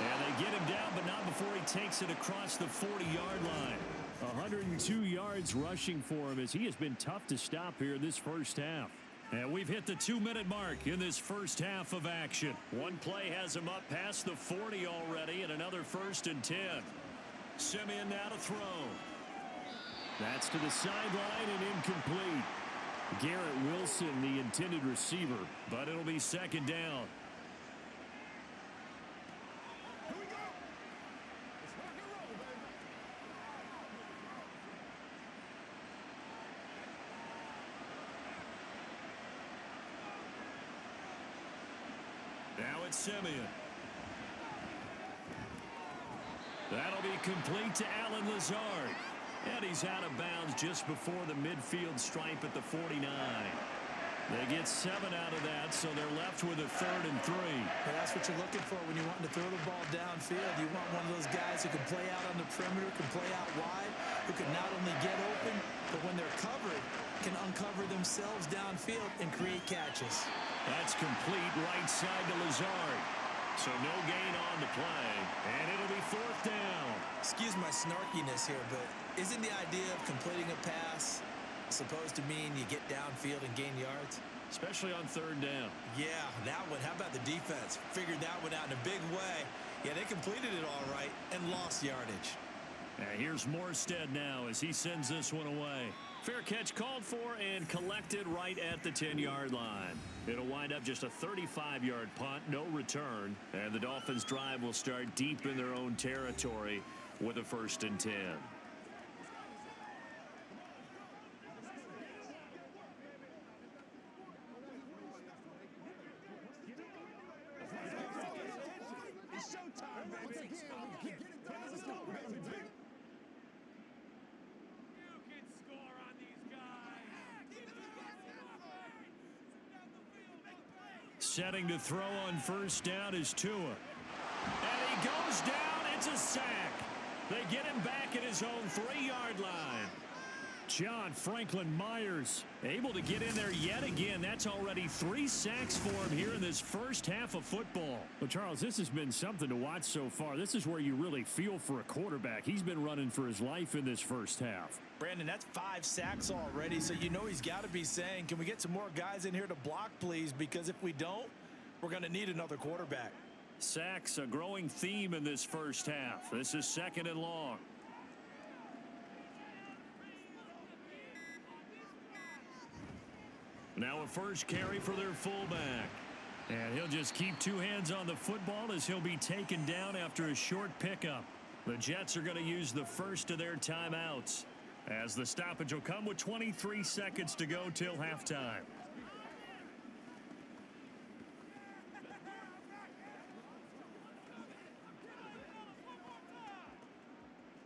And they get him down, but not before he takes it across the 40-yard line. 102 yards rushing for him as he has been tough to stop here in this first half. And we've hit the 2-minute mark in this first half of action. One play has him up past the 40 already, and another 1st and 10. Simeon now to throw. That's to the sideline and incomplete. Garrett Wilson, the intended receiver, but it'll be 2nd down. Now it's Simeon. That'll be complete to Allen Lazard. And he's out of bounds just before the midfield stripe at the 49. They get 7 out of that, so they're left with a 3rd and 3. Well, that's what you're looking for when you want to throw the ball downfield. You want one of those guys who can play out on the perimeter, can play out wide, who can not only get open, but when they're covered, can uncover themselves downfield and create catches. That's complete right side to Lazard. So no gain on the play, and it'll be 4th down. Excuse my snarkiness here, but isn't the idea of completing a pass supposed to mean you get downfield and gain yards? Especially on 3rd down. Yeah, that one. How about the defense? Figured that one out in a big way. Yeah, they completed it all right and lost yardage. Here's Morstead now as he sends this one away. Fair catch called for and collected right at the 10-yard line. It'll wind up just a 35-yard punt, no return, and the Dolphins' drive will start deep in their own territory with a 1st and 10. Setting to throw on 1st down is Tua. And he goes down. It's a sack. They get him back at his own 3-yard line. John Franklin Myers able to get in there yet again. That's already 3 sacks for him here in this first half of football. Well, Charles, this has been something to watch so far. This is where you really feel for a quarterback. He's been running for his life in this first half. Brandon, that's 5 sacks already, so you know he's got to be saying, can we get some more guys in here to block, please? Because if we don't, we're going to need another quarterback. Sacks, a growing theme in this first half. This is 2nd and long. Now a first carry for their fullback. And he'll just keep 2 hands on the football as he'll be taken down after a short pickup. The Jets are going to use the first of their timeouts, as the stoppage will come with 23 seconds to go till halftime.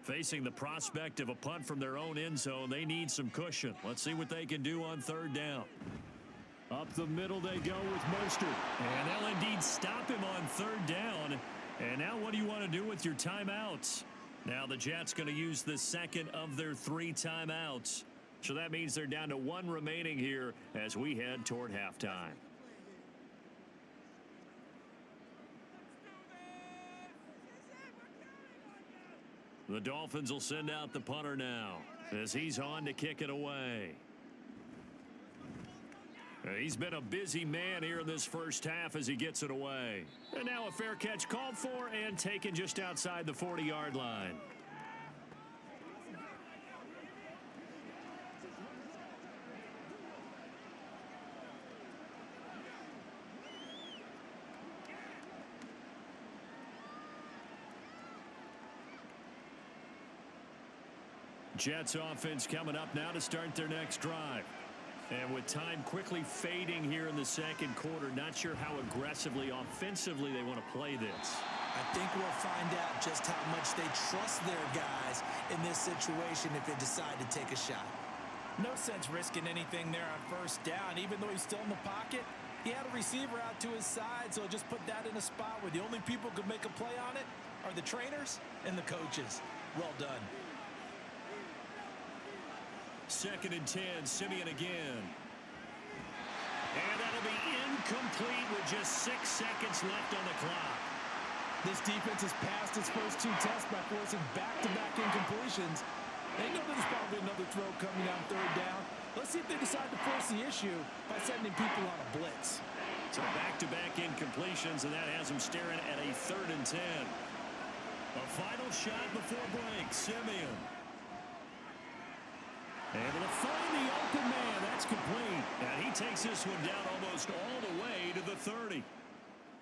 Facing the prospect of a punt from their own end zone, they need some cushion. Let's see what they can do on 3rd down. Up the middle they go with Mostert. And they'll indeed stop him on 3rd down. And now what do you want to do with your timeouts? Now the Jets going to use the 2nd of their 3 timeouts. So that means they're down to 1 remaining here as we head toward halftime. The Dolphins will send out the punter now as he's on to kick it away. He's been a busy man here in this first half as he gets it away. And now a fair catch called for and taken just outside the 40-yard line. Jets offense coming up now to start their next drive. And with time quickly fading here in the 2nd quarter, not sure how aggressively, offensively they want to play this. I think we'll find out just how much they trust their guys in this situation if they decide to take a shot. No sense risking anything there on 1st down. Even though he's still in the pocket, he had a receiver out to his side, so just put that in a spot where the only people who could make a play on it are the trainers and the coaches. Well done. 2nd and 10, Simeon again. And that'll be incomplete with just 6 seconds left on the clock. This defense has passed its first 2 tests by forcing back-to-back incompletions. They know there's probably another throw coming on 3rd down. Let's see if they decide to force the issue by sending people on a blitz. So back-to-back incompletions, and that has them staring at a 3rd and 10. A final shot before break, Simeon. Able to find the open man. That's complete. And he takes this one down almost all the way to the 30.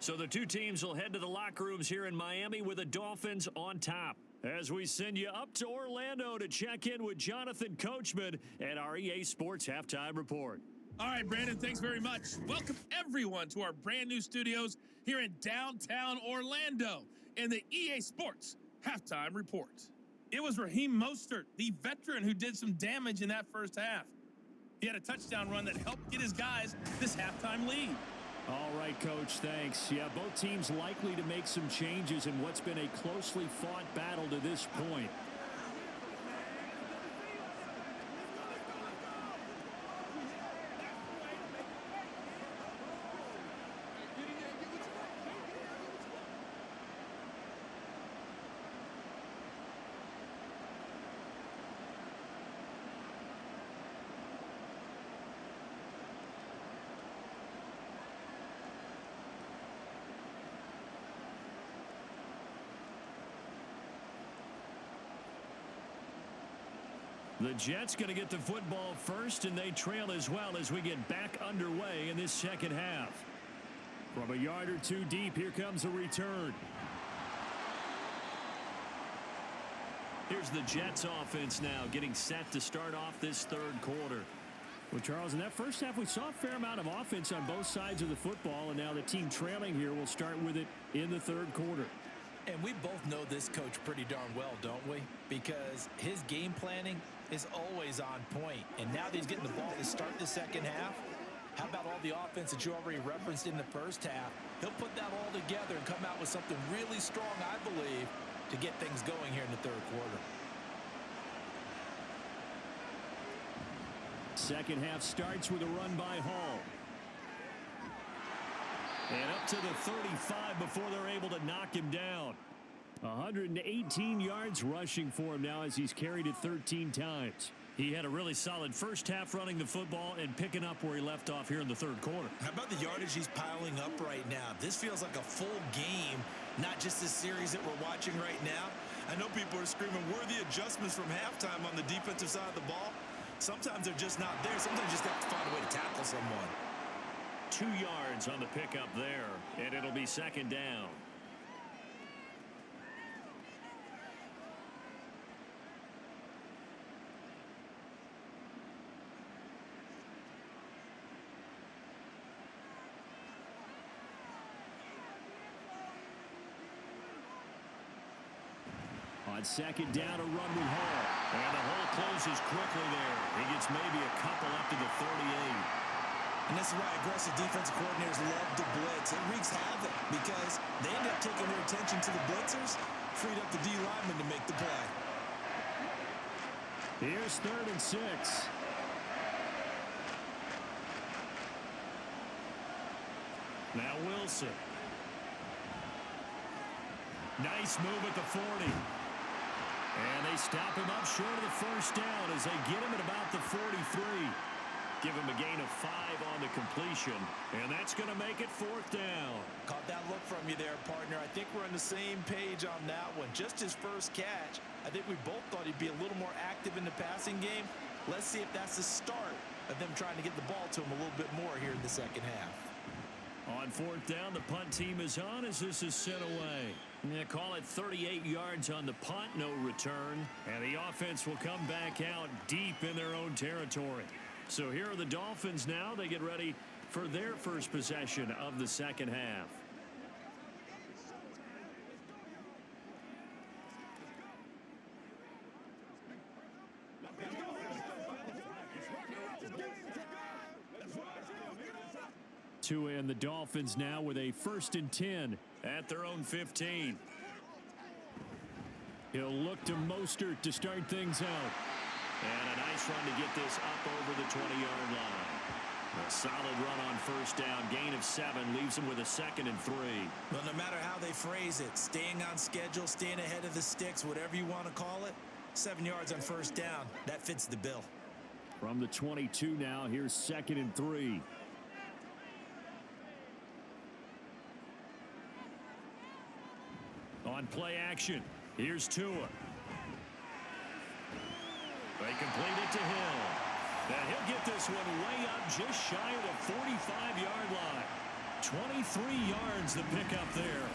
So the 2 teams will head to the locker rooms here in Miami with the Dolphins on top. As we send you up to Orlando to check in with Jonathan Coachman at our EA Sports Halftime Report. All right, Brandon, thanks very much. Welcome, everyone, to our brand new studios here in downtown Orlando in the EA Sports Halftime Report. It was Raheem Mostert, the veteran, who did some damage in that first half. He had a touchdown run that helped get his guys this halftime lead. All right, Coach, thanks. Yeah, both teams likely to make some changes in what's been a closely fought battle to this point. The Jets going to get the football first, and they trail as well as we get back underway in this second half. From a yard or two deep, here comes a return. Here's the Jets offense now getting set to start off this third quarter. Well, Charles, in that first half, we saw a fair amount of offense on both sides of the football, and now the team trailing here will start with it in the third quarter. And we both know this coach pretty darn well, don't we? Because his game planning is always on point. And now that he's getting the ball to start the second half, how about all the offense that you already referenced in the first half? He'll put that all together and come out with something really strong, I believe, to get things going here in the third quarter. Second half starts with a run by Hall. And up to the 35 before they're able to knock him down. 118 yards rushing for him now as he's carried it 13 times. He had a really solid first half running the football and picking up where he left off here in the third quarter. How about the yardage he's piling up right now? This feels like a full game, not just this series that we're watching right now. I know people are screaming, where are the adjustments from halftime on the defensive side of the ball? Sometimes they're just not there. Sometimes you just have to find a way to tackle someone. 2 yards on the pickup there, and it'll be second down. On second down, a run with Hall. And the hole closes quickly there. He gets maybe a couple up to the 38. And this is why aggressive defensive coordinators love to blitz. It wreaks havoc because they end up taking their attention to the blitzers, freed up the D lineman to make the play. Here's 3rd and 6. Now Wilson. Nice move at the 40. And they stop him up short of the first down as they get him at about the 43. Give him a gain of 5 on the completion, and that's going to make it 4th down. Caught that look from you there, partner. I think we're on the same page on that one. Just his first catch, I think we both thought he'd be a little more active in the passing game. Let's see if that's the start of them trying to get the ball to him a little bit more here in the second half. On 4th down, the punt team is on as this is sent away. Yeah, call it 38 yards on the punt, no return. And the offense will come back out deep in their own territory. So here are the Dolphins now. They get ready for their first possession of the second half. And the Dolphins now with a 1st and 10 at their own 15. He'll look to Mostert to start things out. And a nice run to get this up over the 20-yard line. A solid run on 1st down. Gain of 7 leaves him with a 2nd and 3. Well, no matter how they phrase it, staying on schedule, staying ahead of the sticks, whatever you want to call it, 7 yards on 1st down. That fits the bill. From the 22 now, here's 2nd and 3. On play action, here's Tua. They complete it to Hill. And he'll get this one way up just shy of the 45-yard line. 23 yards the pickup there.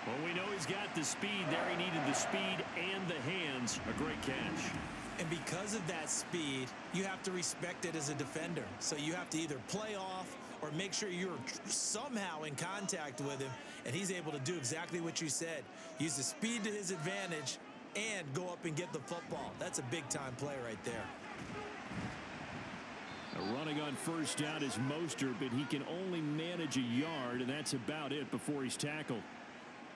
Well, we know he's got the speed there. He needed the speed and the hands. A great catch. And because of that speed, you have to respect it as a defender. So you have to either play off or make sure you're somehow in contact with him, and he's able to do exactly what you said. Use the speed to his advantage and go up and get the football. That's a big-time play right there. Running on 1st down is Mostert, but he can only manage a yard, and that's about it before he's tackled.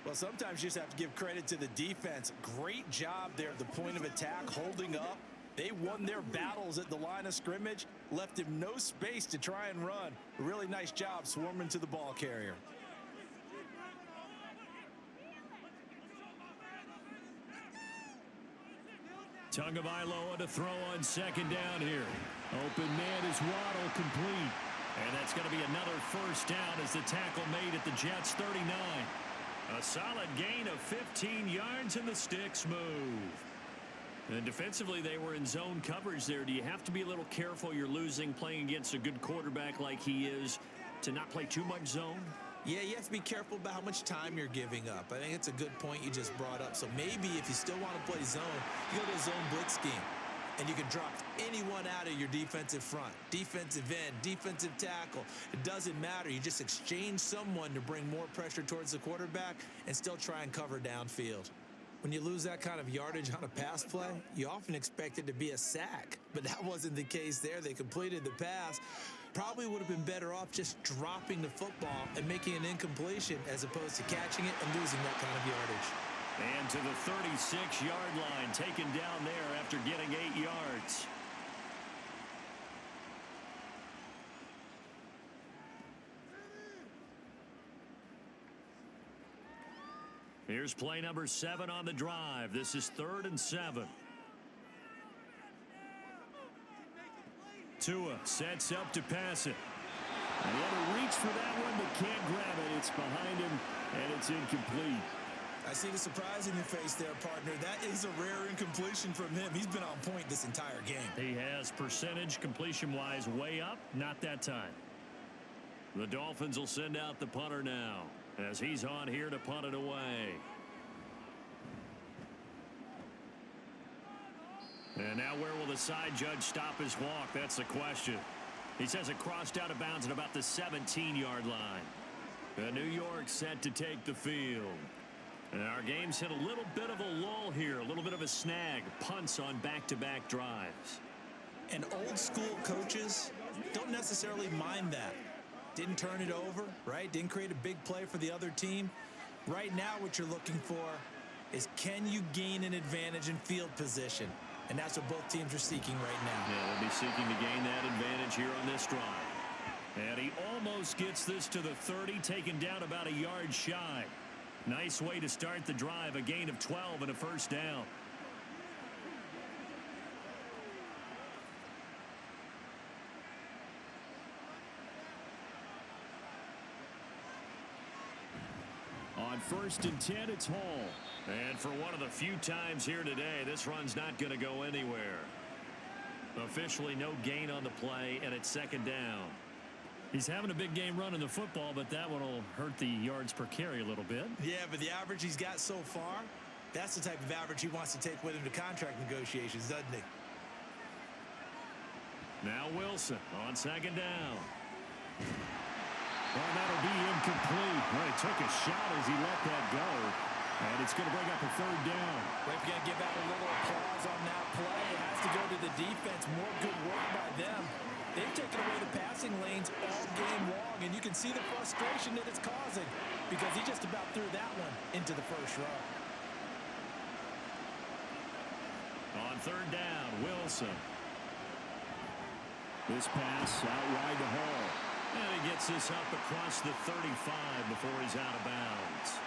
Well, sometimes you just have to give credit to the defense. Great job there at the point of attack, holding up. They won their battles at the line of scrimmage, left him no space to try and run. A really nice job swarming to the ball carrier. Tagovailoa to throw on 2nd down here. Open man is Waddle, complete. And that's going to be another 1st down as the tackle made at the Jets' 39. A solid gain of 15 yards and the sticks move. And defensively, they were in zone coverage there. Do you have to be a little careful you're losing playing against a good quarterback like he is to not play too much zone? Yeah, you have to be careful about how much time you're giving up. I think it's a good point you just brought up. So maybe if you still want to play zone, you go to a zone blitz scheme. And you can drop anyone out of your defensive front, defensive end, defensive tackle. It doesn't matter. You just exchange someone to bring more pressure towards the quarterback and still try and cover downfield. When you lose that kind of yardage on a pass play, you often expect it to be a sack. But that wasn't the case there. They completed the pass. Probably would have been better off just dropping the football and making an incompletion as opposed to catching it and losing that kind of yardage. And to the 36-yard line, taken down there after getting 8 yards. Here's play number 7 on the drive. This is 3rd and 7. Tua sets up to pass it. And he had to reach for that one, but can't grab it. It's behind him, and it's incomplete. I see the surprise in your face there, partner. That is a rare incompletion from him. He's been on point this entire game. He has percentage completion-wise way up. Not that time. The Dolphins will send out the punter now as he's on here to punt it away. And now where will the side judge stop his walk? That's the question. He says it crossed out of bounds at about the 17-yard line. The New York set to take the field. And our game's hit a little bit of a lull here, a little bit of a snag. Punts on back-to-back drives. And old-school coaches don't necessarily mind that. Didn't turn it over, right? Didn't create a big play for the other team. Right now what you're looking for is can you gain an advantage in field position? And that's what both teams are seeking right now. Yeah, they'll be seeking to gain that advantage here on this drive. And he almost gets this to the 30, taken down about a yard shy. Nice way to start the drive, a gain of 12 and a first down. On 1st and 10, it's Hall. And for one of the few times here today, this run's not going to go anywhere. Officially no gain on the play, and it's 2nd down. He's having a big game running the football, but that one will hurt the yards per carry a little bit. Yeah, but the average he's got so far, that's the type of average he wants to take with him to contract negotiations, doesn't he? Now Wilson on 2nd down. Well, that'll be incomplete. Well, he took a shot as he let that go. And it's going to bring up a 3rd down. Well, if you're going to give out a little applause on that play, it has to go to the defense. More good work by them. They've taken away the passing lanes all game long, and you can see the frustration that it's causing because he just about threw that one into the first row. On 3rd down, Wilson. This pass out wide to Hall. And he gets this up across the 35 before he's out of bounds.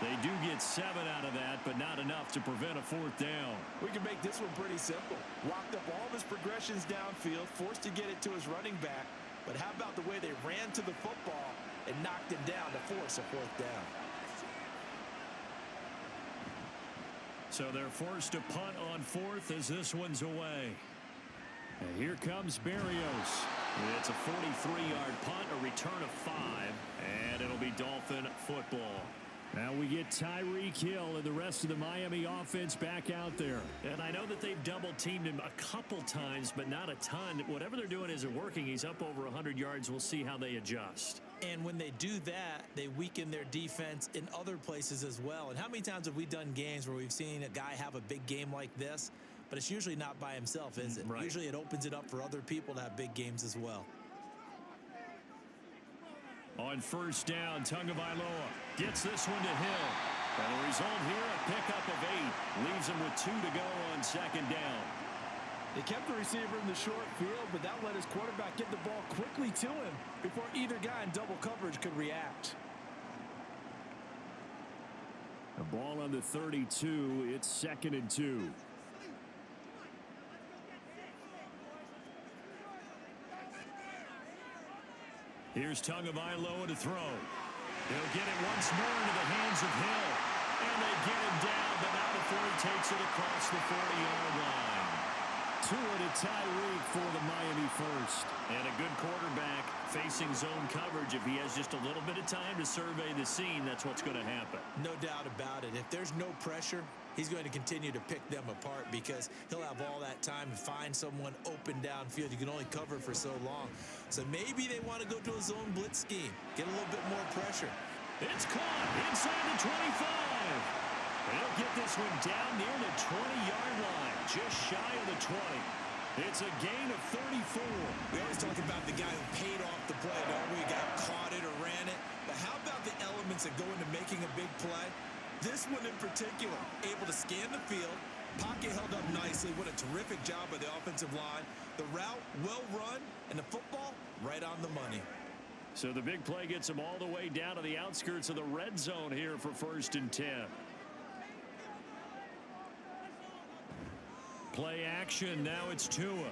They do get 7 out of that, but not enough to prevent a 4th down. We can make this one pretty simple. Locked up all of his progressions downfield, forced to get it to his running back. But how about the way they ran to the football and knocked him down to force a 4th down? So they're forced to punt on 4th as this one's away. And here comes Berrios. It's a 43-yard punt, a return of 5, and it'll be Dolphin football. Now we get Tyreek Hill and the rest of the Miami offense back out there. And I know that they've double-teamed him a couple times, but not a ton. Whatever they're doing isn't working. He's up over 100 yards. We'll see how they adjust. And when they do that, they weaken their defense in other places as well. And how many times have we done games where we've seen a guy have a big game like this, but it's usually not by himself, is it? Right. Usually it opens it up for other people to have big games as well. On 1st down, Tagovailoa gets this one to Hill. And the result here, a pickup of 8. Leaves him with 2 to go on 2nd down. They kept the receiver in the short field, but that let his quarterback get the ball quickly to him before either guy in double coverage could react. The ball on the 32. It's 2nd and 2. Here's Tagovailoa to throw. He'll get it once more into the hands of Hill. And they get him down, but not before he takes it across the 40-yard line. Tua to Tyreek for the Miami first. And a good quarterback facing zone coverage. If he has just a little bit of time to survey the scene, that's what's going to happen. No doubt about it. If there's no pressure, he's going to continue to pick them apart because he'll have all that time to find someone open downfield. You can only cover for so long. So maybe they want to go to a zone blitz scheme, get a little bit more pressure. It's caught inside the 25. They'll get this one down near the 20-yard line, just shy of the 20. It's a gain of 34. We always talk about the guy who paid off the play, don't we? Got caught it or ran it. But how about the elements that go into making a big play? This one in particular, able to scan the field, pocket held up nicely. What a terrific job by the offensive line. The route, well run, and the football, right on the money. So the big play gets him all the way down to the outskirts of the red zone here for 1st and 10. Play action. Now it's Tua.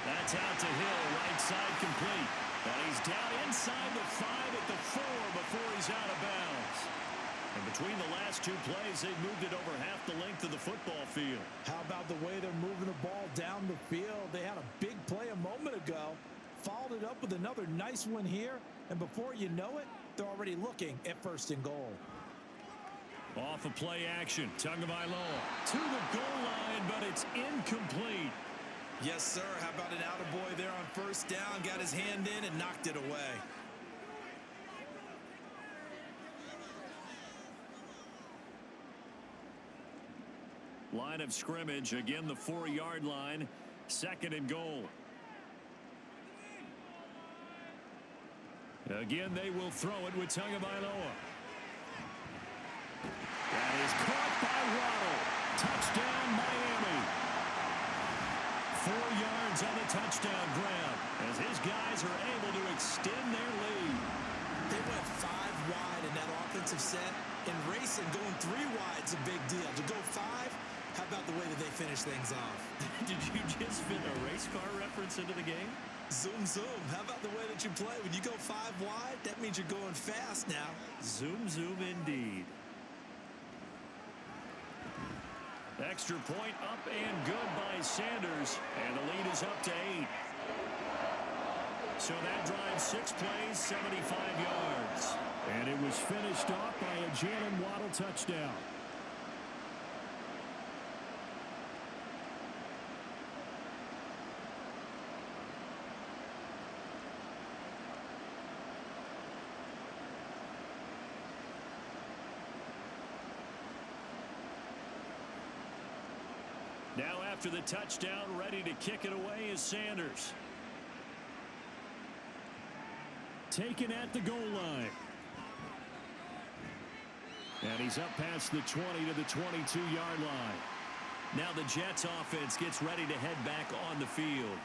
That's out to Hill. Right side complete. And he's down inside the 5 at the 4 before he's out of bounds. And between the last two plays, they've moved it over half the length of the football field. How about the way they're moving the ball down the field? They had a big play a moment ago. Followed it up with another nice one here. And before you know it, they're already looking at 1st and goal. Off of play action. Tagovailoa to the goal line, but it's incomplete. Yes, sir. How about an attaboy there on 1st down? Got his hand in and knocked it away. Line of scrimmage, again the 4-yard line, 2nd and goal. Again, they will throw it with Tagovailoa. That is caught by Waddle. Touchdown, Miami. 4 yards on the touchdown grab as his guys are able to extend their lead. They went 5 wide in that offensive set. And racing, going 3 wide's a big deal. To go 5, how about the way that they finish things off? Did you just fit a race car reference into the game? Zoom, zoom. How about the way that you play? When you go 5 wide, that means you're going fast now. Zoom, zoom indeed. Extra point up and good by Sanders. And the lead is up to 8. So that drive 6 plays, 75 yards. And it was finished off by a Jalen Waddle touchdown. Now after the touchdown, ready to kick it away is Sanders. Taken at the goal line. And he's up past the 20 to the 22-yard line. Now the Jets offense gets ready to head back on the field.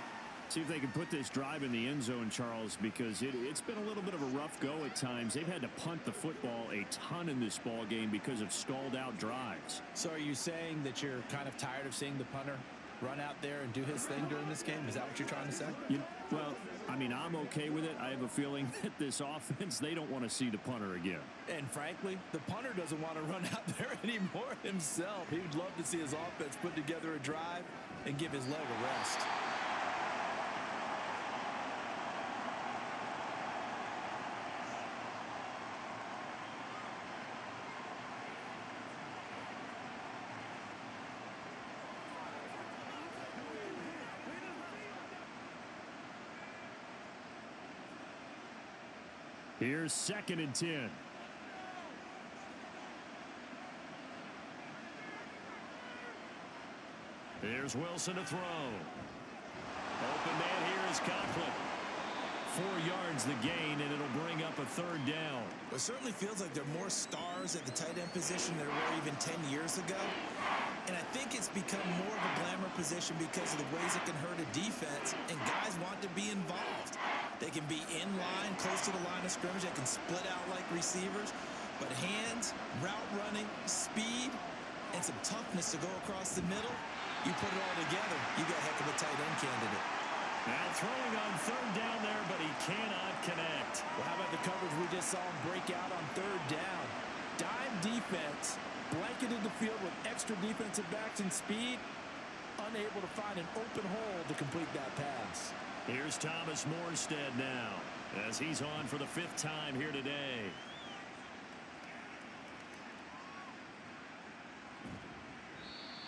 See if they can put this drive in the end zone, Charles, because it's been a little bit of a rough go at times. They've had to punt the football a ton in this ball game because of stalled out drives. So are you saying that you're kind of tired of seeing the punter run out there and do his thing during this game? Is that what you're trying to say? Well, I mean, I'm okay with it. I have a feeling that this offense, they don't want to see the punter again. And frankly, the punter doesn't want to run out there anymore himself. He would love to see his offense put together a drive and give his leg a rest. Here's 2nd and 10. There's Wilson to throw. Open man here is Conklin. 4 yards the gain, and it'll bring up a 3rd down. It certainly feels like there are more stars at the tight end position than there were even 10 years ago. And I think it's become more of a glamour position because of the ways it can hurt a defense, and guys want to be involved. They can be in line, close to the line of scrimmage. They can split out like receivers. But hands, route running, speed, and some toughness to go across the middle, you put it all together, you got a heck of a tight end candidate. Now throwing on third down there, but he cannot connect. Well, how about the coverage we just saw him break out on third down? Dime defense, blanketed the field with extra defensive backs and speed, unable to find an open hole to complete that pass. Here's Thomas Morstead now, as he's on for the 5th time here today.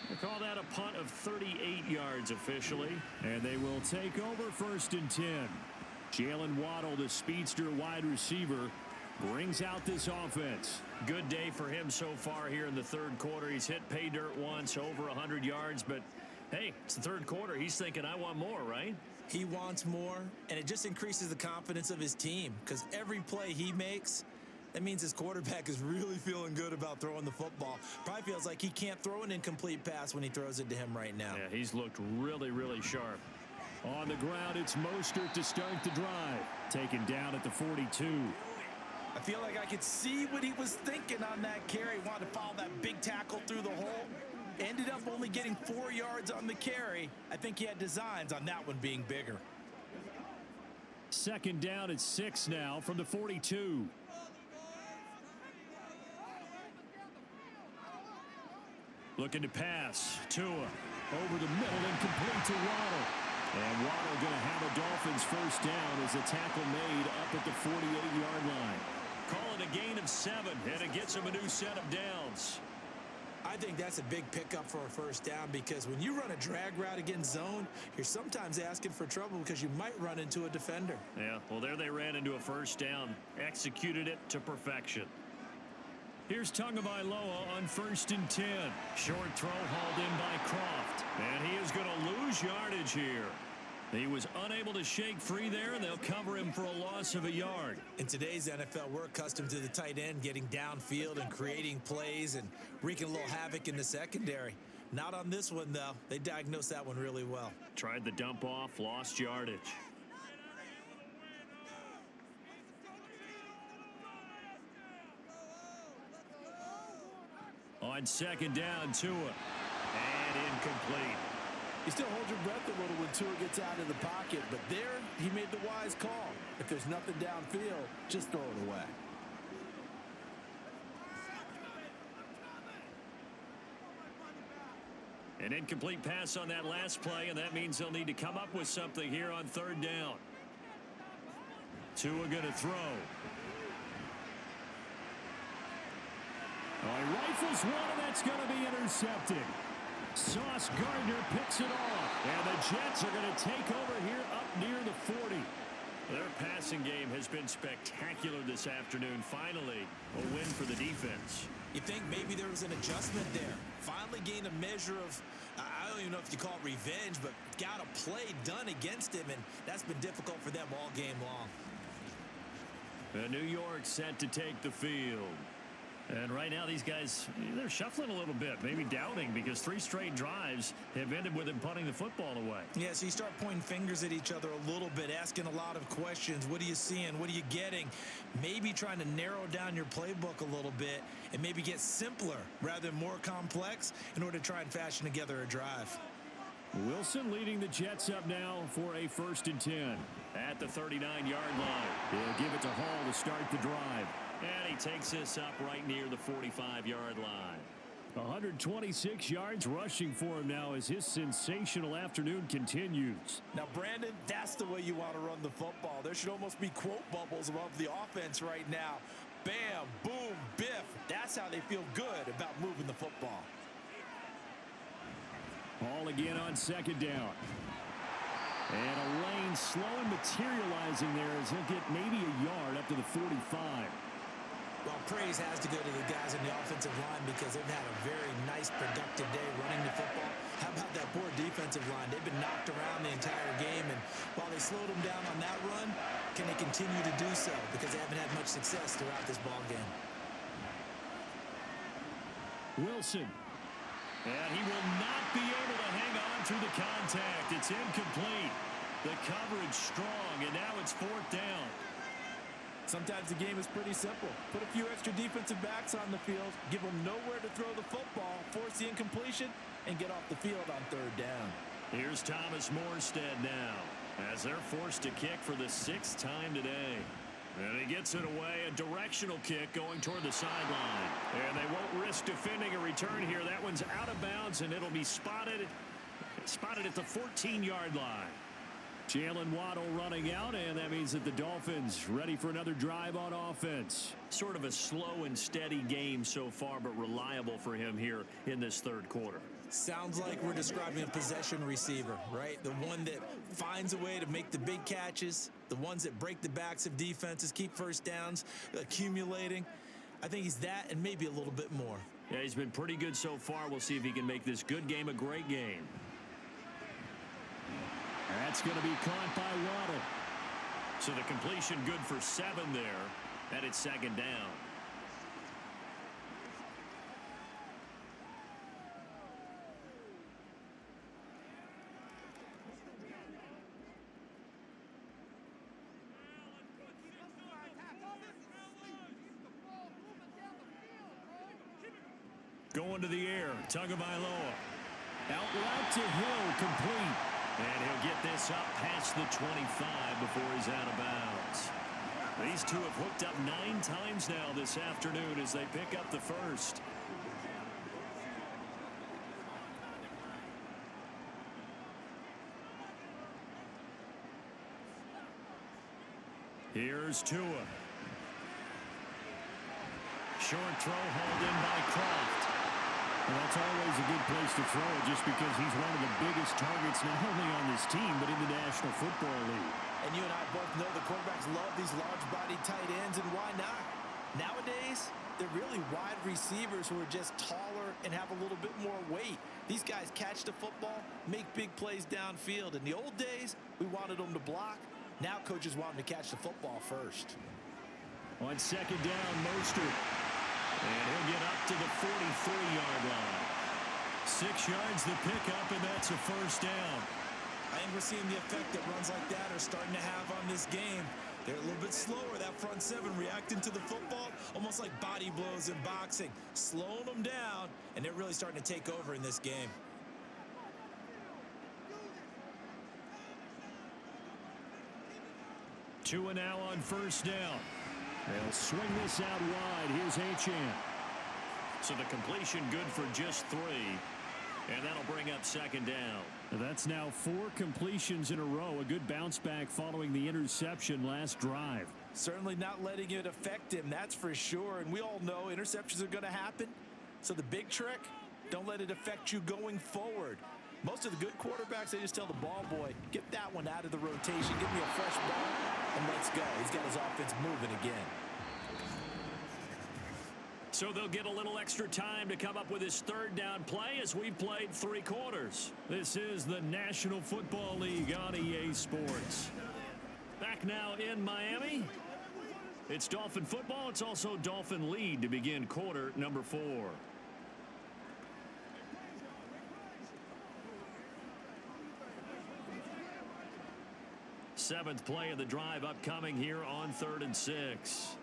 They call that a punt of 38 yards officially, and they will take over 1st and 10. Jalen Waddle, the speedster wide receiver, brings out this offense. Good day for him so far here in the 3rd quarter. He's hit pay dirt once, over 100 yards, but hey, it's the 3rd quarter. He's thinking, I want more, right? He wants more, and it just increases the confidence of his team because every play he makes, that means his quarterback is really feeling good about throwing the football. Probably feels like he can't throw an incomplete pass when he throws it to him right now. Yeah, he's looked really, really sharp. On the ground, it's Mostert to start the drive. Taken down at the 42. I feel like I could see what he was thinking on that carry. Wanted to follow that big tackle through the hole. Ended up only getting 4 yards on the carry. I think he had designs on that one being bigger. 2nd down at 6 now from the 42. Looking to pass. Tua over the middle and complete to Waddle. And Waddle going to have a Dolphins 1st down as the tackle made up at the 48-yard line. Call it a gain of 7, and it gets him a new set of downs. I think that's a big pickup for a 1st down because when you run a drag route against zone, you're sometimes asking for trouble because you might run into a defender. Yeah, well, there they ran into a 1st down. Executed it to perfection. Here's Tagovailoa on 1st and 10. Short throw hauled in by Croft. And he is going to lose yardage here. He was unable to shake free there, and they'll cover him for a loss of a yard. In today's NFL, we're accustomed to the tight end getting downfield and creating plays and wreaking a little havoc in the secondary. Not on this one, though. They diagnosed that one really well. Tried the dump off, lost yardage. On 2nd down, Tua. And incomplete. You still hold your breath a little when Tua gets out of the pocket, but there he made the wise call. If there's nothing downfield, just throw it away. An incomplete pass on that last play, and that means they'll need to come up with something here on 3rd down. Tua going to throw. Oh, he rifles one, and that's going to be intercepted. Sauce Gardner picks it off, and the Jets are going to take over here up near the 40. Their passing game has been spectacular this afternoon. Finally, a win for the defense. You think maybe there was an adjustment there. Finally gained a measure of, I don't even know if you call it revenge, but got a play done against him, and that's been difficult for them all game long. New York set to take the field. And right now, these guys, they're shuffling a little bit, maybe doubting, because 3 straight drives have ended with them punting the football away. Yeah, so you start pointing fingers at each other a little bit, asking a lot of questions. What are you seeing? What are you getting? Maybe trying to narrow down your playbook a little bit and maybe get simpler rather than more complex in order to try and fashion together a drive. Wilson leading the Jets up now for a 1st and 10 at the 39-yard line. He'll give it to Hall to start the drive. And he takes this up right near the 45-yard line. 126 yards rushing for him now as his sensational afternoon continues. Now, Brandon, that's the way you want to run the football. There should almost be quote bubbles above the offense right now. Bam, boom, biff. That's how they feel good about moving the football. Ball again on 2nd down. And a lane slow and materializing there as he'll get maybe a yard up to the 45. Well, praise has to go to the guys in the offensive line because they've had a very nice, productive day running the football. How about that poor defensive line? They've been knocked around the entire game, and while they slowed them down on that run, can they continue to do so? Because they haven't had much success throughout this ball game. Wilson. And he will not be able to hang on through the contact. It's incomplete. The coverage strong, and now it's 4th down. Sometimes the game is pretty simple. Put a few extra defensive backs on the field, give them nowhere to throw the football, force the incompletion, and get off the field on 3rd down. Here's Thomas Morstead now. as they're forced to kick for the 6th time today. And he gets it away, a directional kick going toward the sideline. And they won't risk defending a return here. That one's out of bounds, and it'll be spotted at the 14-yard line. Jalen Waddle running out, and that means that the Dolphins ready for another drive on offense. Sort of a slow and steady game so far, but reliable for him here in this third quarter. Sounds like we're describing a possession receiver, right? The one that finds a way to make the big catches, the ones that break the backs of defenses, keep first downs, accumulating. I think he's that and maybe a little bit more. Yeah, he's been pretty good so far. We'll see if he can make this good game a great game. That's going to be caught by Waddle. So the completion good for 7 there, and it's 2nd down. Going to the air, Tagovailoa. Out route to Hill, complete. And he'll get this up past the 25 before he's out of bounds. These two have hooked up 9 times now this afternoon as they pick up the first. Here's Tua. Short throw hauled in by Kraft. Well, that's always a good place to throw it just because he's one of the biggest targets not only on this team but in the National Football League. And you and I both know the quarterbacks love these large-body tight ends, and why not? Nowadays, they're really wide receivers who are just taller and have a little bit more weight. These guys catch the football, make big plays downfield. In the old days, we wanted them to block. Now coaches want them to catch the football first. On 2nd down, Mostert. And he'll get up to the 43-yard line. 6 yards the pickup, and that's a first down. I think we're seeing the effect that runs like that are starting to have on this game. They're a little bit slower, that front 7 reacting to the football, almost like body blows in boxing, slowing them down, and they're really starting to take over in this game. Tua now on first down. They'll swing this out wide. Here's Achane. So the completion good for just 3. And that'll bring up 2nd down. That's now 4 completions in a row. A good bounce back following the interception last drive. Certainly not letting it affect him, that's for sure. And we all know interceptions are going to happen. So the big trick, don't let it affect you going forward. Most of the good quarterbacks, they just tell the ball boy, get that one out of the rotation, give me a fresh ball, and let's go. He's got his offense moving again. So they'll get a little extra time to come up with his 3rd down play as we've played 3 quarters. This is the National Football League on EA Sports. Back now in Miami. It's Dolphin football. It's also Dolphin lead to begin quarter number 4. Seventh play of the drive upcoming here on 3rd and 6.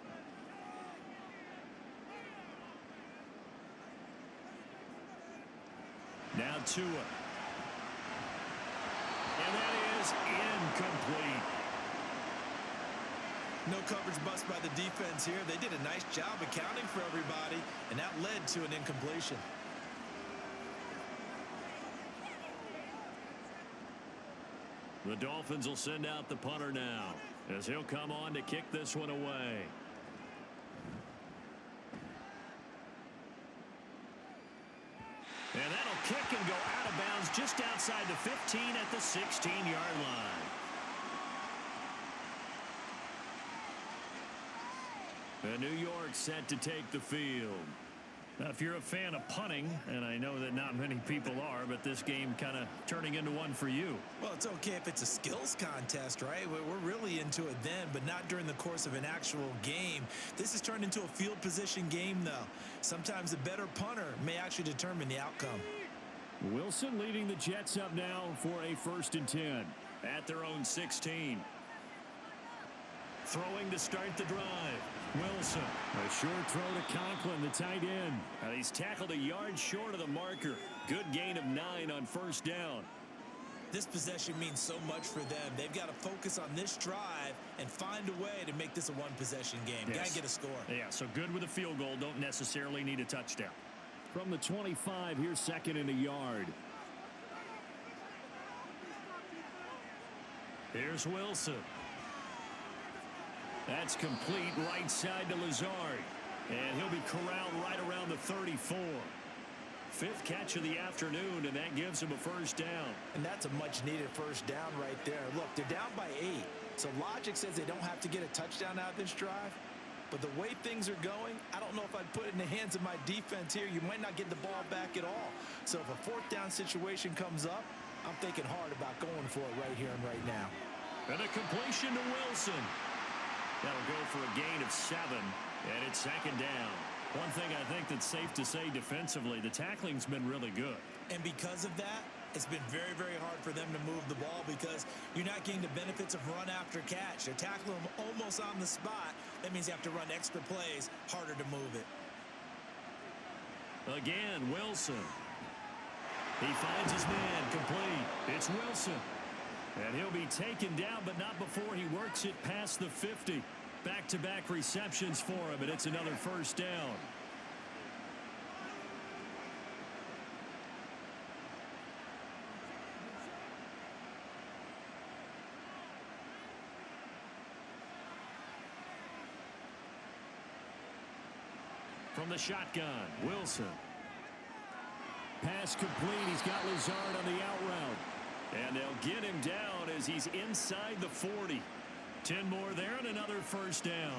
Now Tua. And that is incomplete. No coverage bust by the defense here. They did a nice job accounting for everybody, and that led to an incompletion. The Dolphins will send out the punter now as he'll come on to kick this one away. And that'll kick and go out of bounds just outside the 15 at the 16-yard line. And New York set to take the field. Now, if you're a fan of punting, and I know that not many people are, but this game kind of turning into one for you. Well, it's okay if it's a skills contest, right? We're really into it then, but not during the course of an actual game. This has turned into a field position game, though. Sometimes a better punter may actually determine the outcome. Wilson leading the Jets up now for a 1st and 10. At their own 16. Throwing to start the drive. Wilson. A short throw to Conklin, the tight end. He's tackled a yard short of the marker. Good gain of 9 on 1st down. This possession means so much for them. They've got to focus on this drive and find a way to make this a one-possession game. Yes. Got to get a score. Yeah, so good with a field goal. Don't necessarily need a touchdown. From the 25, here's second and a yard. Here's Wilson. That's complete right side to Lazard. And he'll be corralled right around the 34. Fifth catch of the afternoon, and that gives him a first down. And that's a much-needed first down right there. Look, they're down by 8. So logic says they don't have to get a touchdown out of this drive. But the way things are going, I don't know if I'd put it in the hands of my defense here. You might not get the ball back at all. So if a fourth down situation comes up, I'm thinking hard about going for it right here and right now. And a completion to Wilson. That'll go for a gain of 7, and it's second down. One thing I think that's safe to say defensively, the tackling's been really good. And because of that, it's been very, very hard for them to move the ball because you're not getting the benefits of run after catch. They're tackling them almost on the spot. That means you have to run extra plays, harder to move it. Again, Wilson. He finds his man complete. It's Wilson. And he'll be taken down, but not before he works it past the 50. Back-to-back receptions for him, and it's another first down. From the shotgun, Wilson. Pass complete. He's got Lazard on the out route. And they'll get him down as he's inside the 40. 10 more there and another first down.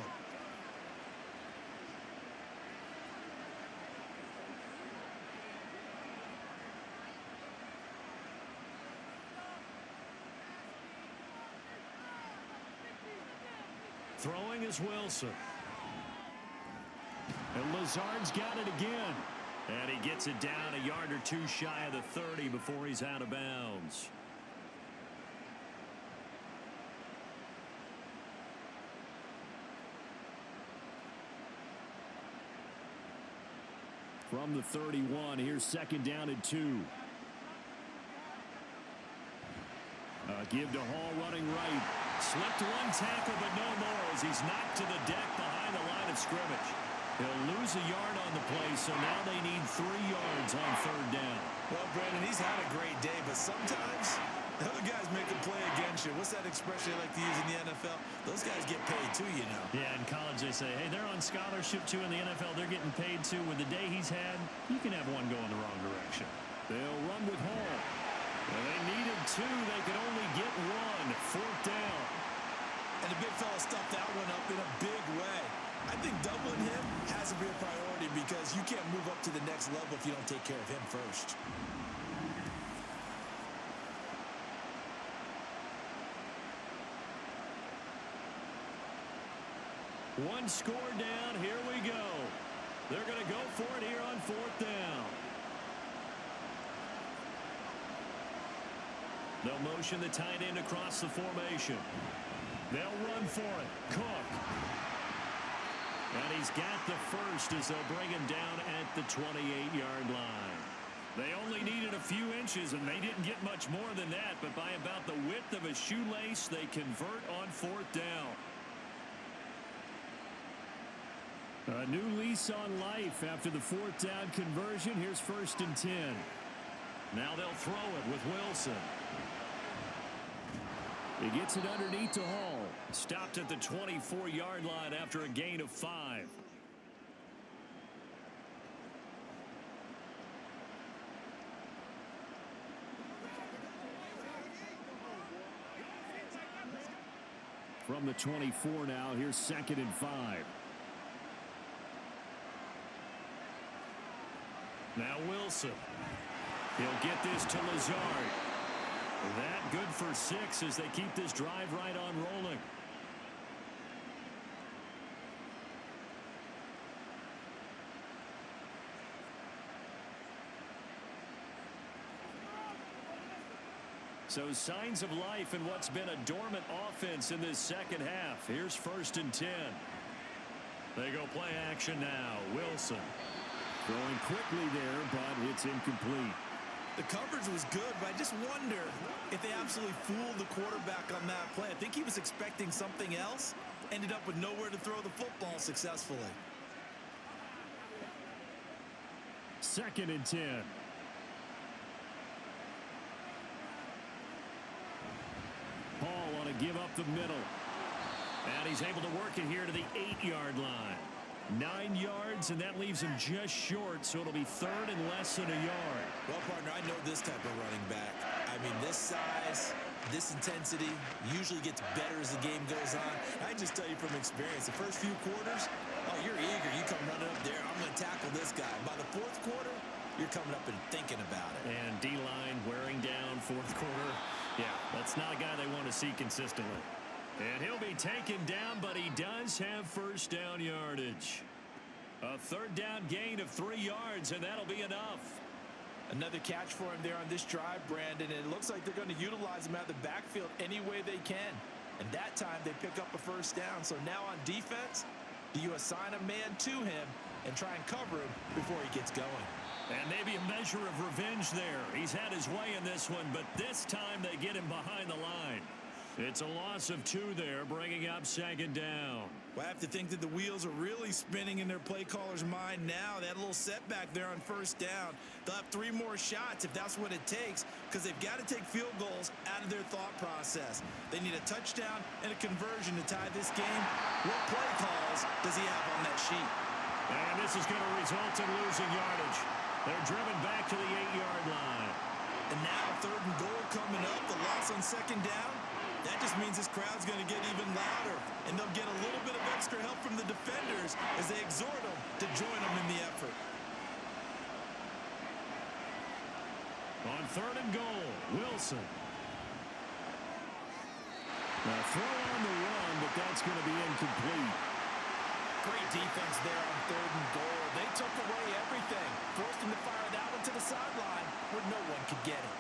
Throwing is Wilson. And Lazard's got it again. And he gets it down a yard or two shy of the 30 before he's out of bounds. From the 31, here's second down and 2. Give to Hall running right. Slipped one tackle, but no more as he's knocked to the deck behind the line of scrimmage. He'll lose a yard on the play, so now they need 3 yards on third down. Well, Brandon, he's had a great day, but sometimes the other guys make a play against you. What's that expression they like to use in the NFL? Those guys get paid too, you know. Yeah, in college they say, hey, they're on scholarship too. In the NFL, they're getting paid too. With the day he's had, you can have one go in the wrong direction. They'll run with Hall. Well, they needed 2. They could only get 1. Fourth down. And the big fella stuffed that one up in a big way. I think doubling him has to be a priority because you can't move up to the next level if you don't take care of him first. One score down. Here we go. They're going to go for it here on fourth down. They'll motion the tight end across the formation. They'll run for it. Cook. And he's got the first as they'll bring him down at the 28-yard line. They only needed a few inches, and they didn't get much more than that. But by about the width of a shoelace, they convert on fourth down. A new lease on life after the fourth down conversion. Here's first and 10. Now they'll throw it with Wilson. He gets it underneath to Hall. Stopped at the 24-yard line after a gain of 5. From the 24 now, here's second and 5. Now Wilson. He'll get this to Lazard. That good for 6 as they keep this drive right on rolling. So signs of life in what's been a dormant offense in this second half. Here's first and 10. They go play action now. Wilson. Throwing quickly there, but it's incomplete. The coverage was good, but I just wonder if they absolutely fooled the quarterback on that play. I think he was expecting something else, ended up with nowhere to throw the football successfully. 2nd and 10. Paul on a give up the middle. And he's able to work it here to the 8-yard line. 9 yards, and that leaves him just short, so it'll be 3rd and less than a yard. Well, partner, I know this type of running back. I mean, this size, this intensity usually gets better as the game goes on. I just tell you from experience, the first few quarters, oh, you're eager. You come running up there, I'm going to tackle this guy. By the 4th quarter, you're coming up and thinking about it. And D-line wearing down 4th quarter. Yeah, that's not a guy they want to see consistently. And he'll be taken down, but he does have first down yardage. A 3rd down gain of 3 yards, and that'll be enough. Another catch for him there on this drive, Brandon, and it looks like they're going to utilize him out of the backfield any way they can. And that time they pick up a first down. So now on defense, do you assign a man to him and try and cover him before he gets going? And maybe a measure of revenge there. He's had his way in this one, but this time they get him behind the line. It's a loss of 2 there, bringing up 2nd down. Well, I have to think that the wheels are really spinning in their play caller's mind now. That little setback there on first down. They'll have 3 more shots if that's what it takes, because they've got to take field goals out of their thought process. They need a touchdown and a conversion to tie this game. What play calls does he have on that sheet? And this is going to result in losing yardage. They're driven back to the 8-yard line. And now 3rd and goal coming up. The loss on 2nd down. That just means this crowd's going to get even louder, and they'll get a little bit of extra help from the defenders as they exhort them to join them in the effort. On 3rd and goal, Wilson. Now throw on the run, but that's going to be incomplete. Great defense there on 3rd and goal. They took away everything, forced him to fire that one to the sideline where no one could get it.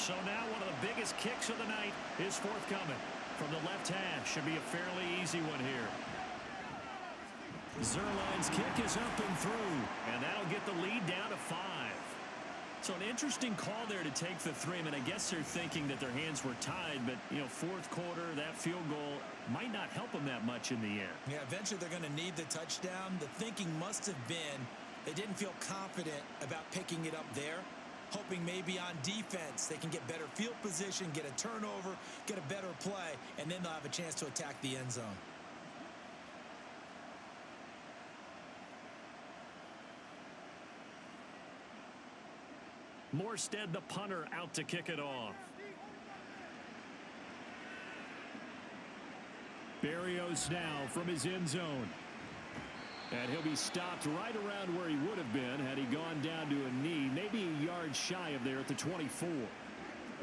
So now one of the biggest kicks of the night is forthcoming. From the left hash, should be a fairly easy one here. Zerline's kick is up and through, and that'll get the lead down to 5. So an interesting call there to take the 3. I mean, I guess they're thinking that their hands were tied, but, 4th quarter, that field goal might not help them that much in the end. Yeah, eventually they're going to need the touchdown. The thinking must have been they didn't feel confident about picking it up there, hoping maybe on defense they can get better field position, get a turnover, get a better play, and then they'll have a chance to attack the end zone. Morstead, the punter, out to kick it off. Berrios now from his end zone. And he'll be stopped right around where he would have been had he gone down to a knee, maybe a yard shy of there at the 24.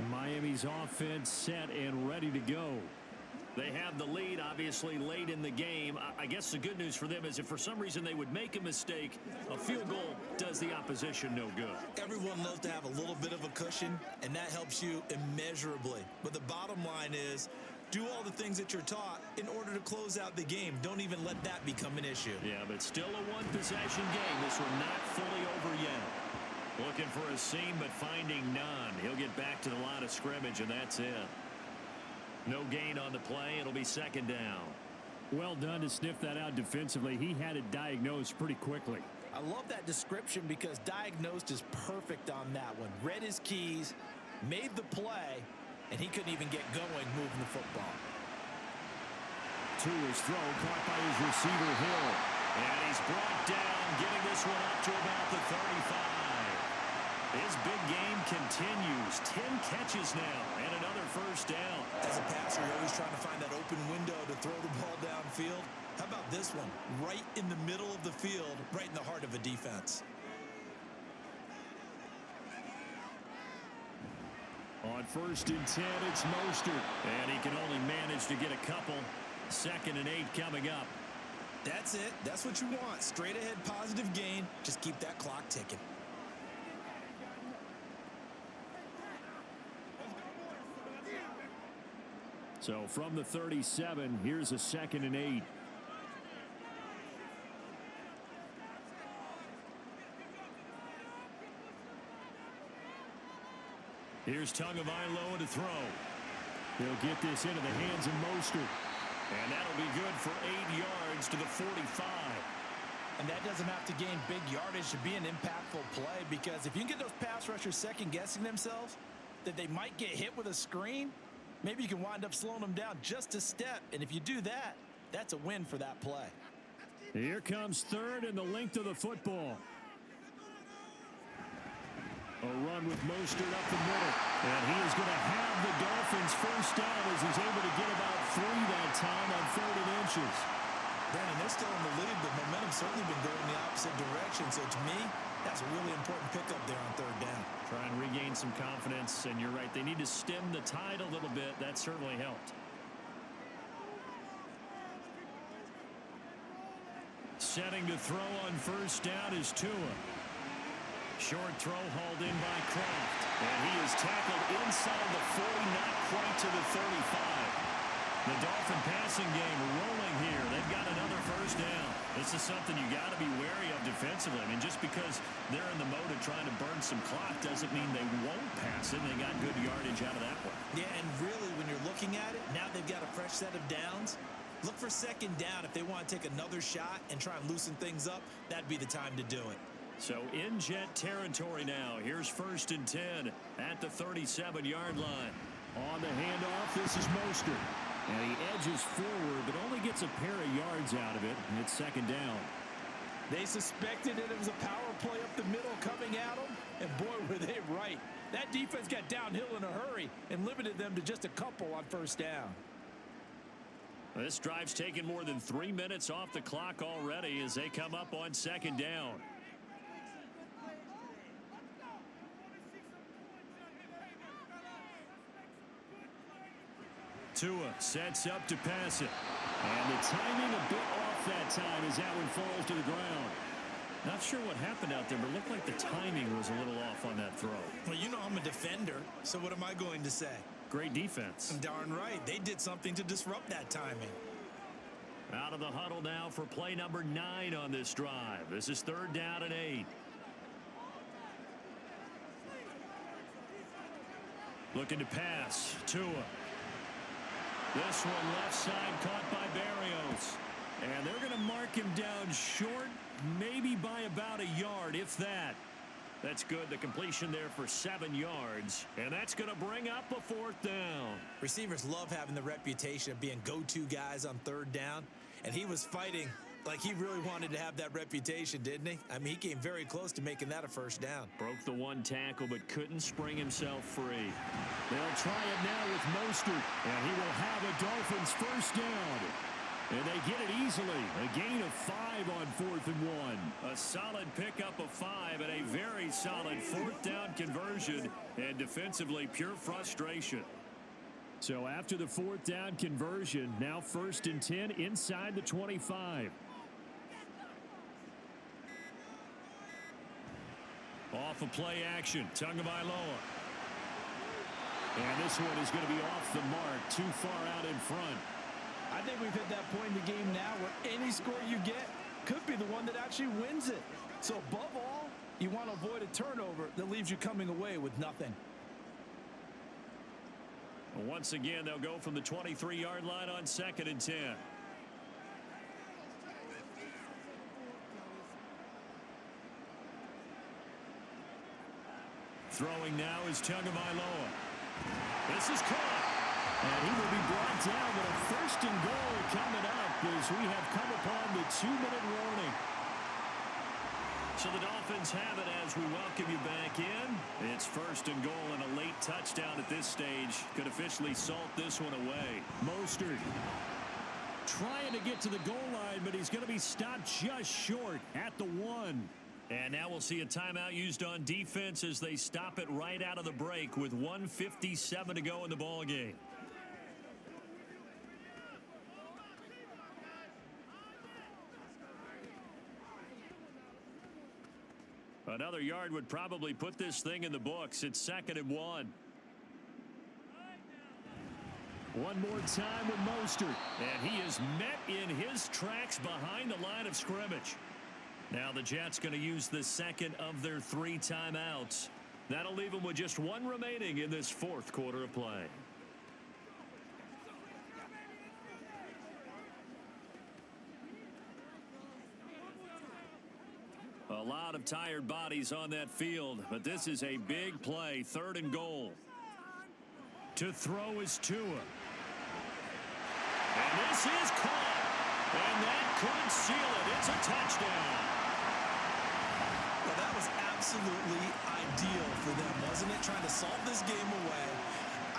Miami's offense set and ready to go. They have the lead, obviously, late in the game. I guess the good news for them is if for some reason they would make a mistake, a field goal does the opposition no good. Everyone loves to have a little bit of a cushion, and that helps you immeasurably. But the bottom line is, do all the things that you're taught in order to close out the game. Don't even let that become an issue. Yeah, but still a one-possession game. This one not fully over yet. Looking for a seam, but finding none. He'll get back to the line of scrimmage, and that's it. No gain on the play. It'll be 2nd down. Well done to sniff that out defensively. He had it diagnosed pretty quickly. I love that description because diagnosed is perfect on that one. Read his keys, made the play, and he couldn't even get going moving the football. To his throw, caught by his receiver, Hill. And he's brought down, getting this one up to about the 35. His big game continues. 10 catches now and another first down. As a passer, you're always trying to find that open window to throw the ball downfield. How about this one? Right in the middle of the field, right in the heart of a defense. On 1st and 10, it's Mostert. And he can only manage to get a couple. 2nd and 8 coming up. That's it. That's what you want. Straight ahead positive gain. Just keep that clock ticking. So from the 37, here's a 2nd and 8. Here's Tagovailoa to throw. He'll get this into the hands of Mostert. And that'll be good for 8 yards to the 45. And that doesn't have to gain big yardage to be an impactful play, because if you can get those pass rushers second-guessing themselves that they might get hit with a screen, maybe you can wind up slowing them down just a step. And if you do that, that's a win for that play. Here comes third and the length of the football. A run with Mostert up the middle. And he is going to have the Dolphins first down as he's able to get about 3 that time on 3rd and inches. Brandon, they're still in the lead, but momentum's certainly been going the opposite direction. So to me, that's a really important pickup there on 3rd down. Try and regain some confidence, and you're right. They need to stem the tide a little bit. That certainly helped. Setting to throw on first down is Tua. Short throw hauled in by Kraft. And he is tackled inside the 40, not quite to the 35. The Dolphin passing game rolling here. They've got another first down. This is something you got to be wary of defensively. I mean, just because they're in the mode of trying to burn some clock doesn't mean they won't pass it. They got good yardage out of that one. Yeah, and really, when you're looking at it, now they've got a fresh set of downs. Look for 2nd down if they want to take another shot and try and loosen things up. That'd be the time to do it. So in jet territory now. Here's 1st and 10 at the 37-yard line. On the handoff, this is Mostert. And he edges forward, but only gets a pair of yards out of it. And it's 2nd down. They suspected it was a power play up the middle coming at them. And boy, were they right. That defense got downhill in a hurry and limited them to just a couple on 1st down. This drive's taken more than 3 minutes off the clock already as they come up on 2nd down. Tua sets up to pass it. And the timing a bit off that time as that one falls to the ground. Not sure what happened out there, but it looked like the timing was a little off on that throw. Well, you know I'm a defender, so what am I going to say? Great defense. Darn right. They did something to disrupt that timing. Out of the huddle now for play number 9 on this drive. This is 3rd down and 8. Looking to pass. Tua. This one left side caught by Berrios. And they're going to mark him down short, maybe by about a yard, if that. That's good. The completion there for 7 yards. And that's going to bring up a 4th down. Receivers love having the reputation of being go-to guys on 3rd down. And he was fighting like he really wanted to have that reputation, didn't he? I mean, he came very close to making that a 1st down. Broke the 1 tackle, but couldn't spring himself free. They'll try it now with Mostert. And he will have a Dolphins 1st down. And they get it easily. A gain of 5 on 4th and 1. A solid pickup of 5 and a very solid 4th down conversion. And defensively, pure frustration. So after the 4th down conversion, now 1st and 10 inside the 25. Off of play action, Tagovailoa. And this one is going to be off the mark, too far out in front. I think we've hit that point in the game now where any score you get could be the one that actually wins it. So above all, you want to avoid a turnover that leaves you coming away with nothing. Once again, they'll go from the 23-yard line on 2nd and 10. Throwing now is Tagovailoa. This is caught. And he will be brought down with a 1st and goal coming up as we have come upon the 2-minute warning. So the Dolphins have it as we welcome you back in. It's 1st and goal and a late touchdown at this stage. Could officially salt this one away. Mostert trying to get to the goal line, but he's going to be stopped just short at the 1. And now we'll see a timeout used on defense as they stop it right out of the break with 1:57 to go in the ball game. Another yard would probably put this thing in the books. It's 2nd and 1. One more time with Mostert. And he is met in his tracks behind the line of scrimmage. Now the Jets going to use the 2nd of their 3 timeouts. That'll leave them with just one remaining in this fourth quarter of play. A lot of tired bodies on that field, but this is a big play, 3rd and goal. To throw is Tua. And this is caught. And that could seal it. It's a touchdown. Well, that was absolutely ideal for them, wasn't it? Trying to solve this game away.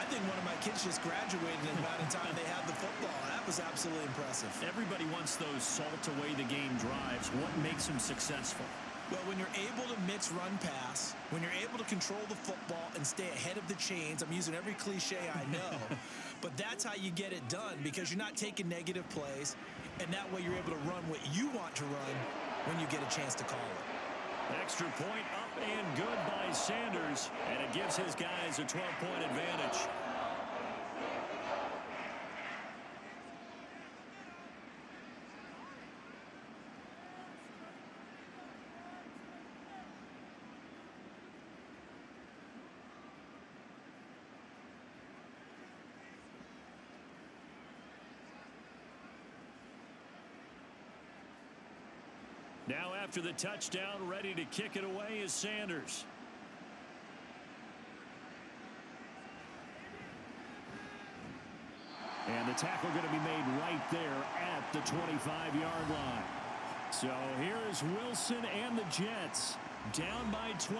I think one of my kids just graduated in the amount of time they had the football. That was absolutely impressive. Everybody wants those salt-away-the-game drives. What makes them successful? Well, when you're able to mix run-pass, when you're able to control the football and stay ahead of the chains, I'm using every cliche I know, but that's how you get it done because you're not taking negative plays, and that way you're able to run what you want to run when you get a chance to call it. Extra point up and good by Sanders, and it gives his guys a 12-point advantage. Now after the touchdown, ready to kick it away is Sanders. And the tackle going to be made right there at the 25-yard line. So here is Wilson and the Jets down by 12.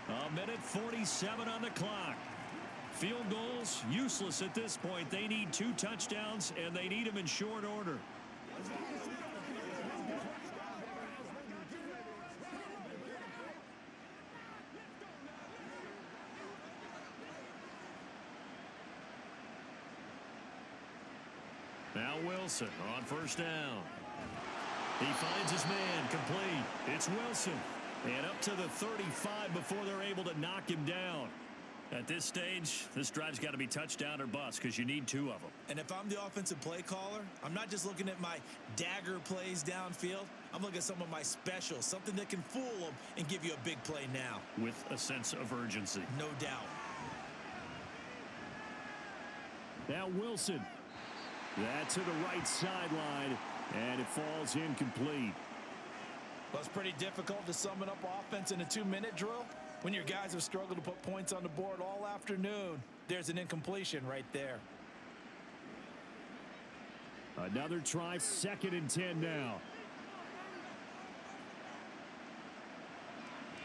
A minute 47 on the clock. Field goals useless at this point. They need 2 touchdowns, and they need them in short order. Now Wilson on first down. He finds his man complete. It's Wilson. And up to the 35 before they're able to knock him down. At this stage, this drive's got to be touchdown or bust because you need 2 of them. And if I'm the offensive play caller, I'm not just looking at my dagger plays downfield. I'm looking at some of my specials, something that can fool them and give you a big play now. With a sense of urgency. No doubt. Now Wilson. That's to the right sideline, and it falls incomplete. Well, it's pretty difficult to summon up offense in a 2-minute drill when your guys have struggled to put points on the board all afternoon. There's an incompletion right there. Another try, 2nd and 10 now.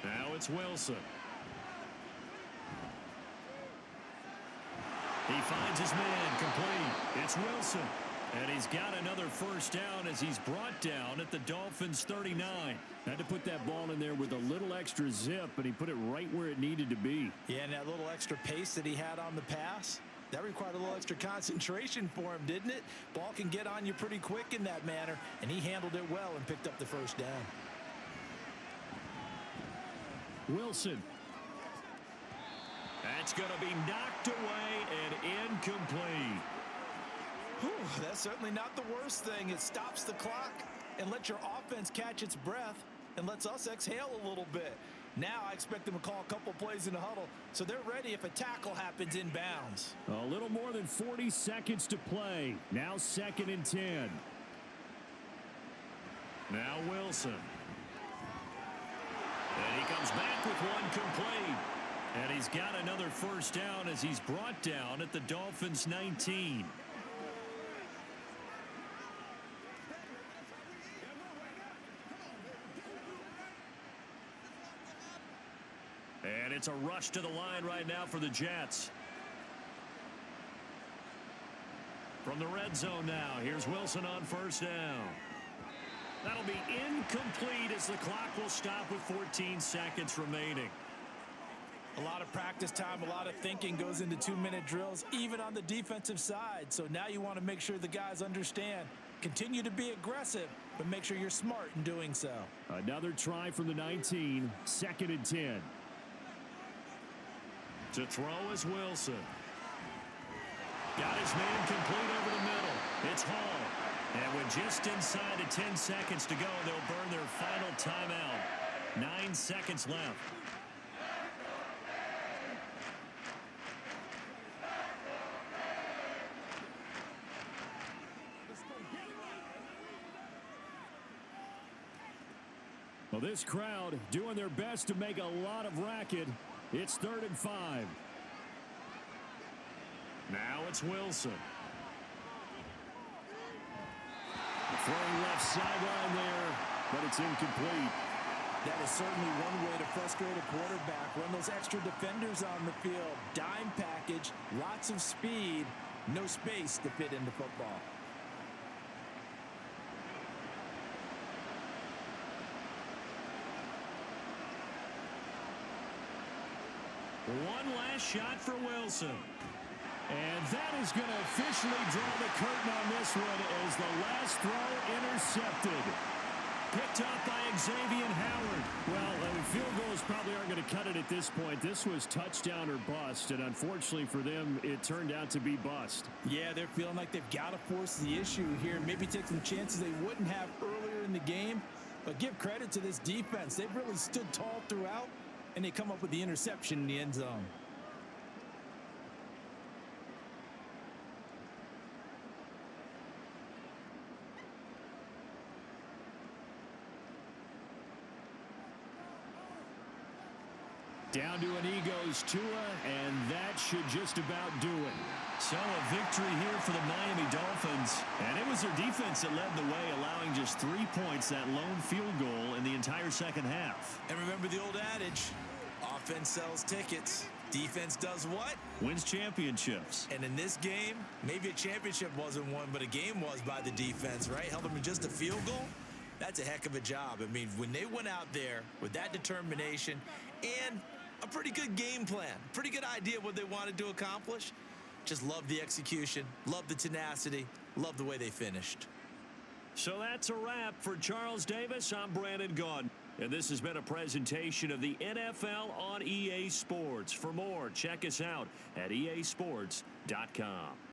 Now it's Wilson. He finds his man complete. It's Wilson. And he's got another first down as he's brought down at the Dolphins' 39. Had to put that ball in there with a little extra zip, and he put it right where it needed to be. Yeah, and that little extra pace that he had on the pass, that required a little extra concentration for him, didn't it? Ball can get on you pretty quick in that manner, and he handled it well and picked up the first down. Wilson. That's going to be knocked away and incomplete. Whew, that's certainly not the worst thing. It stops the clock and lets your offense catch its breath and lets us exhale a little bit. Now I expect them to call a couple plays in the huddle so they're ready if a tackle happens in bounds. A little more than 40 seconds to play. Now 2nd and 10. Now Wilson. And he comes back with one complete. And he's got another first down as he's brought down at the Dolphins' 19. And it's a rush to the line right now for the Jets. From the red zone now, here's Wilson on first down. That'll be incomplete as the clock will stop with 14 seconds remaining. A lot of practice time, a lot of thinking goes into 2-minute drills, even on the defensive side. So now you want to make sure the guys understand. Continue to be aggressive, but make sure you're smart in doing so. Another try from the 19, 2nd and 10. To throw is Wilson. Got his man complete over the middle. It's Hall. And with just inside of 10 seconds to go, they'll burn their final timeout. 9 seconds left. Well, this crowd doing their best to make a lot of racket. It's 3rd and 5. Now it's Wilson. Throwing left sideline there, but it's incomplete. That is certainly one way to frustrate a quarterback. Run those extra defenders on the field. Dime package, lots of speed, no space to fit into football. One last shot for Wilson. And that is going to officially draw the curtain on this one as the last throw intercepted. Picked up by Xavier Howard. Well, field goals probably aren't going to cut it at this point. This was touchdown or bust, and unfortunately for them, it turned out to be bust. Yeah, they're feeling like they've got to force the issue here. Maybe take some chances they wouldn't have earlier in the game. But give credit to this defense. They've really stood tall throughout, and they come up with the interception in the end zone. Down to an egos Tua, and that should just about do it. So a victory here for the Miami Dolphins. And it was their defense that led the way, allowing just 3 points, that lone field goal in the entire second half. And remember the old adage, offense sells tickets. Defense does what? Wins championships. And in this game, maybe a championship wasn't won, but a game was by the defense, right? Held them in just a field goal. That's a heck of a job. I mean, when they went out there with that determination and a pretty good game plan, pretty good idea of what they wanted to accomplish, just love the execution, love the tenacity, love the way they finished. So that's a wrap for Charles Davis. I'm Brandon Gaudin. And this has been a presentation of the NFL on EA Sports. For more, check us out at easports.com.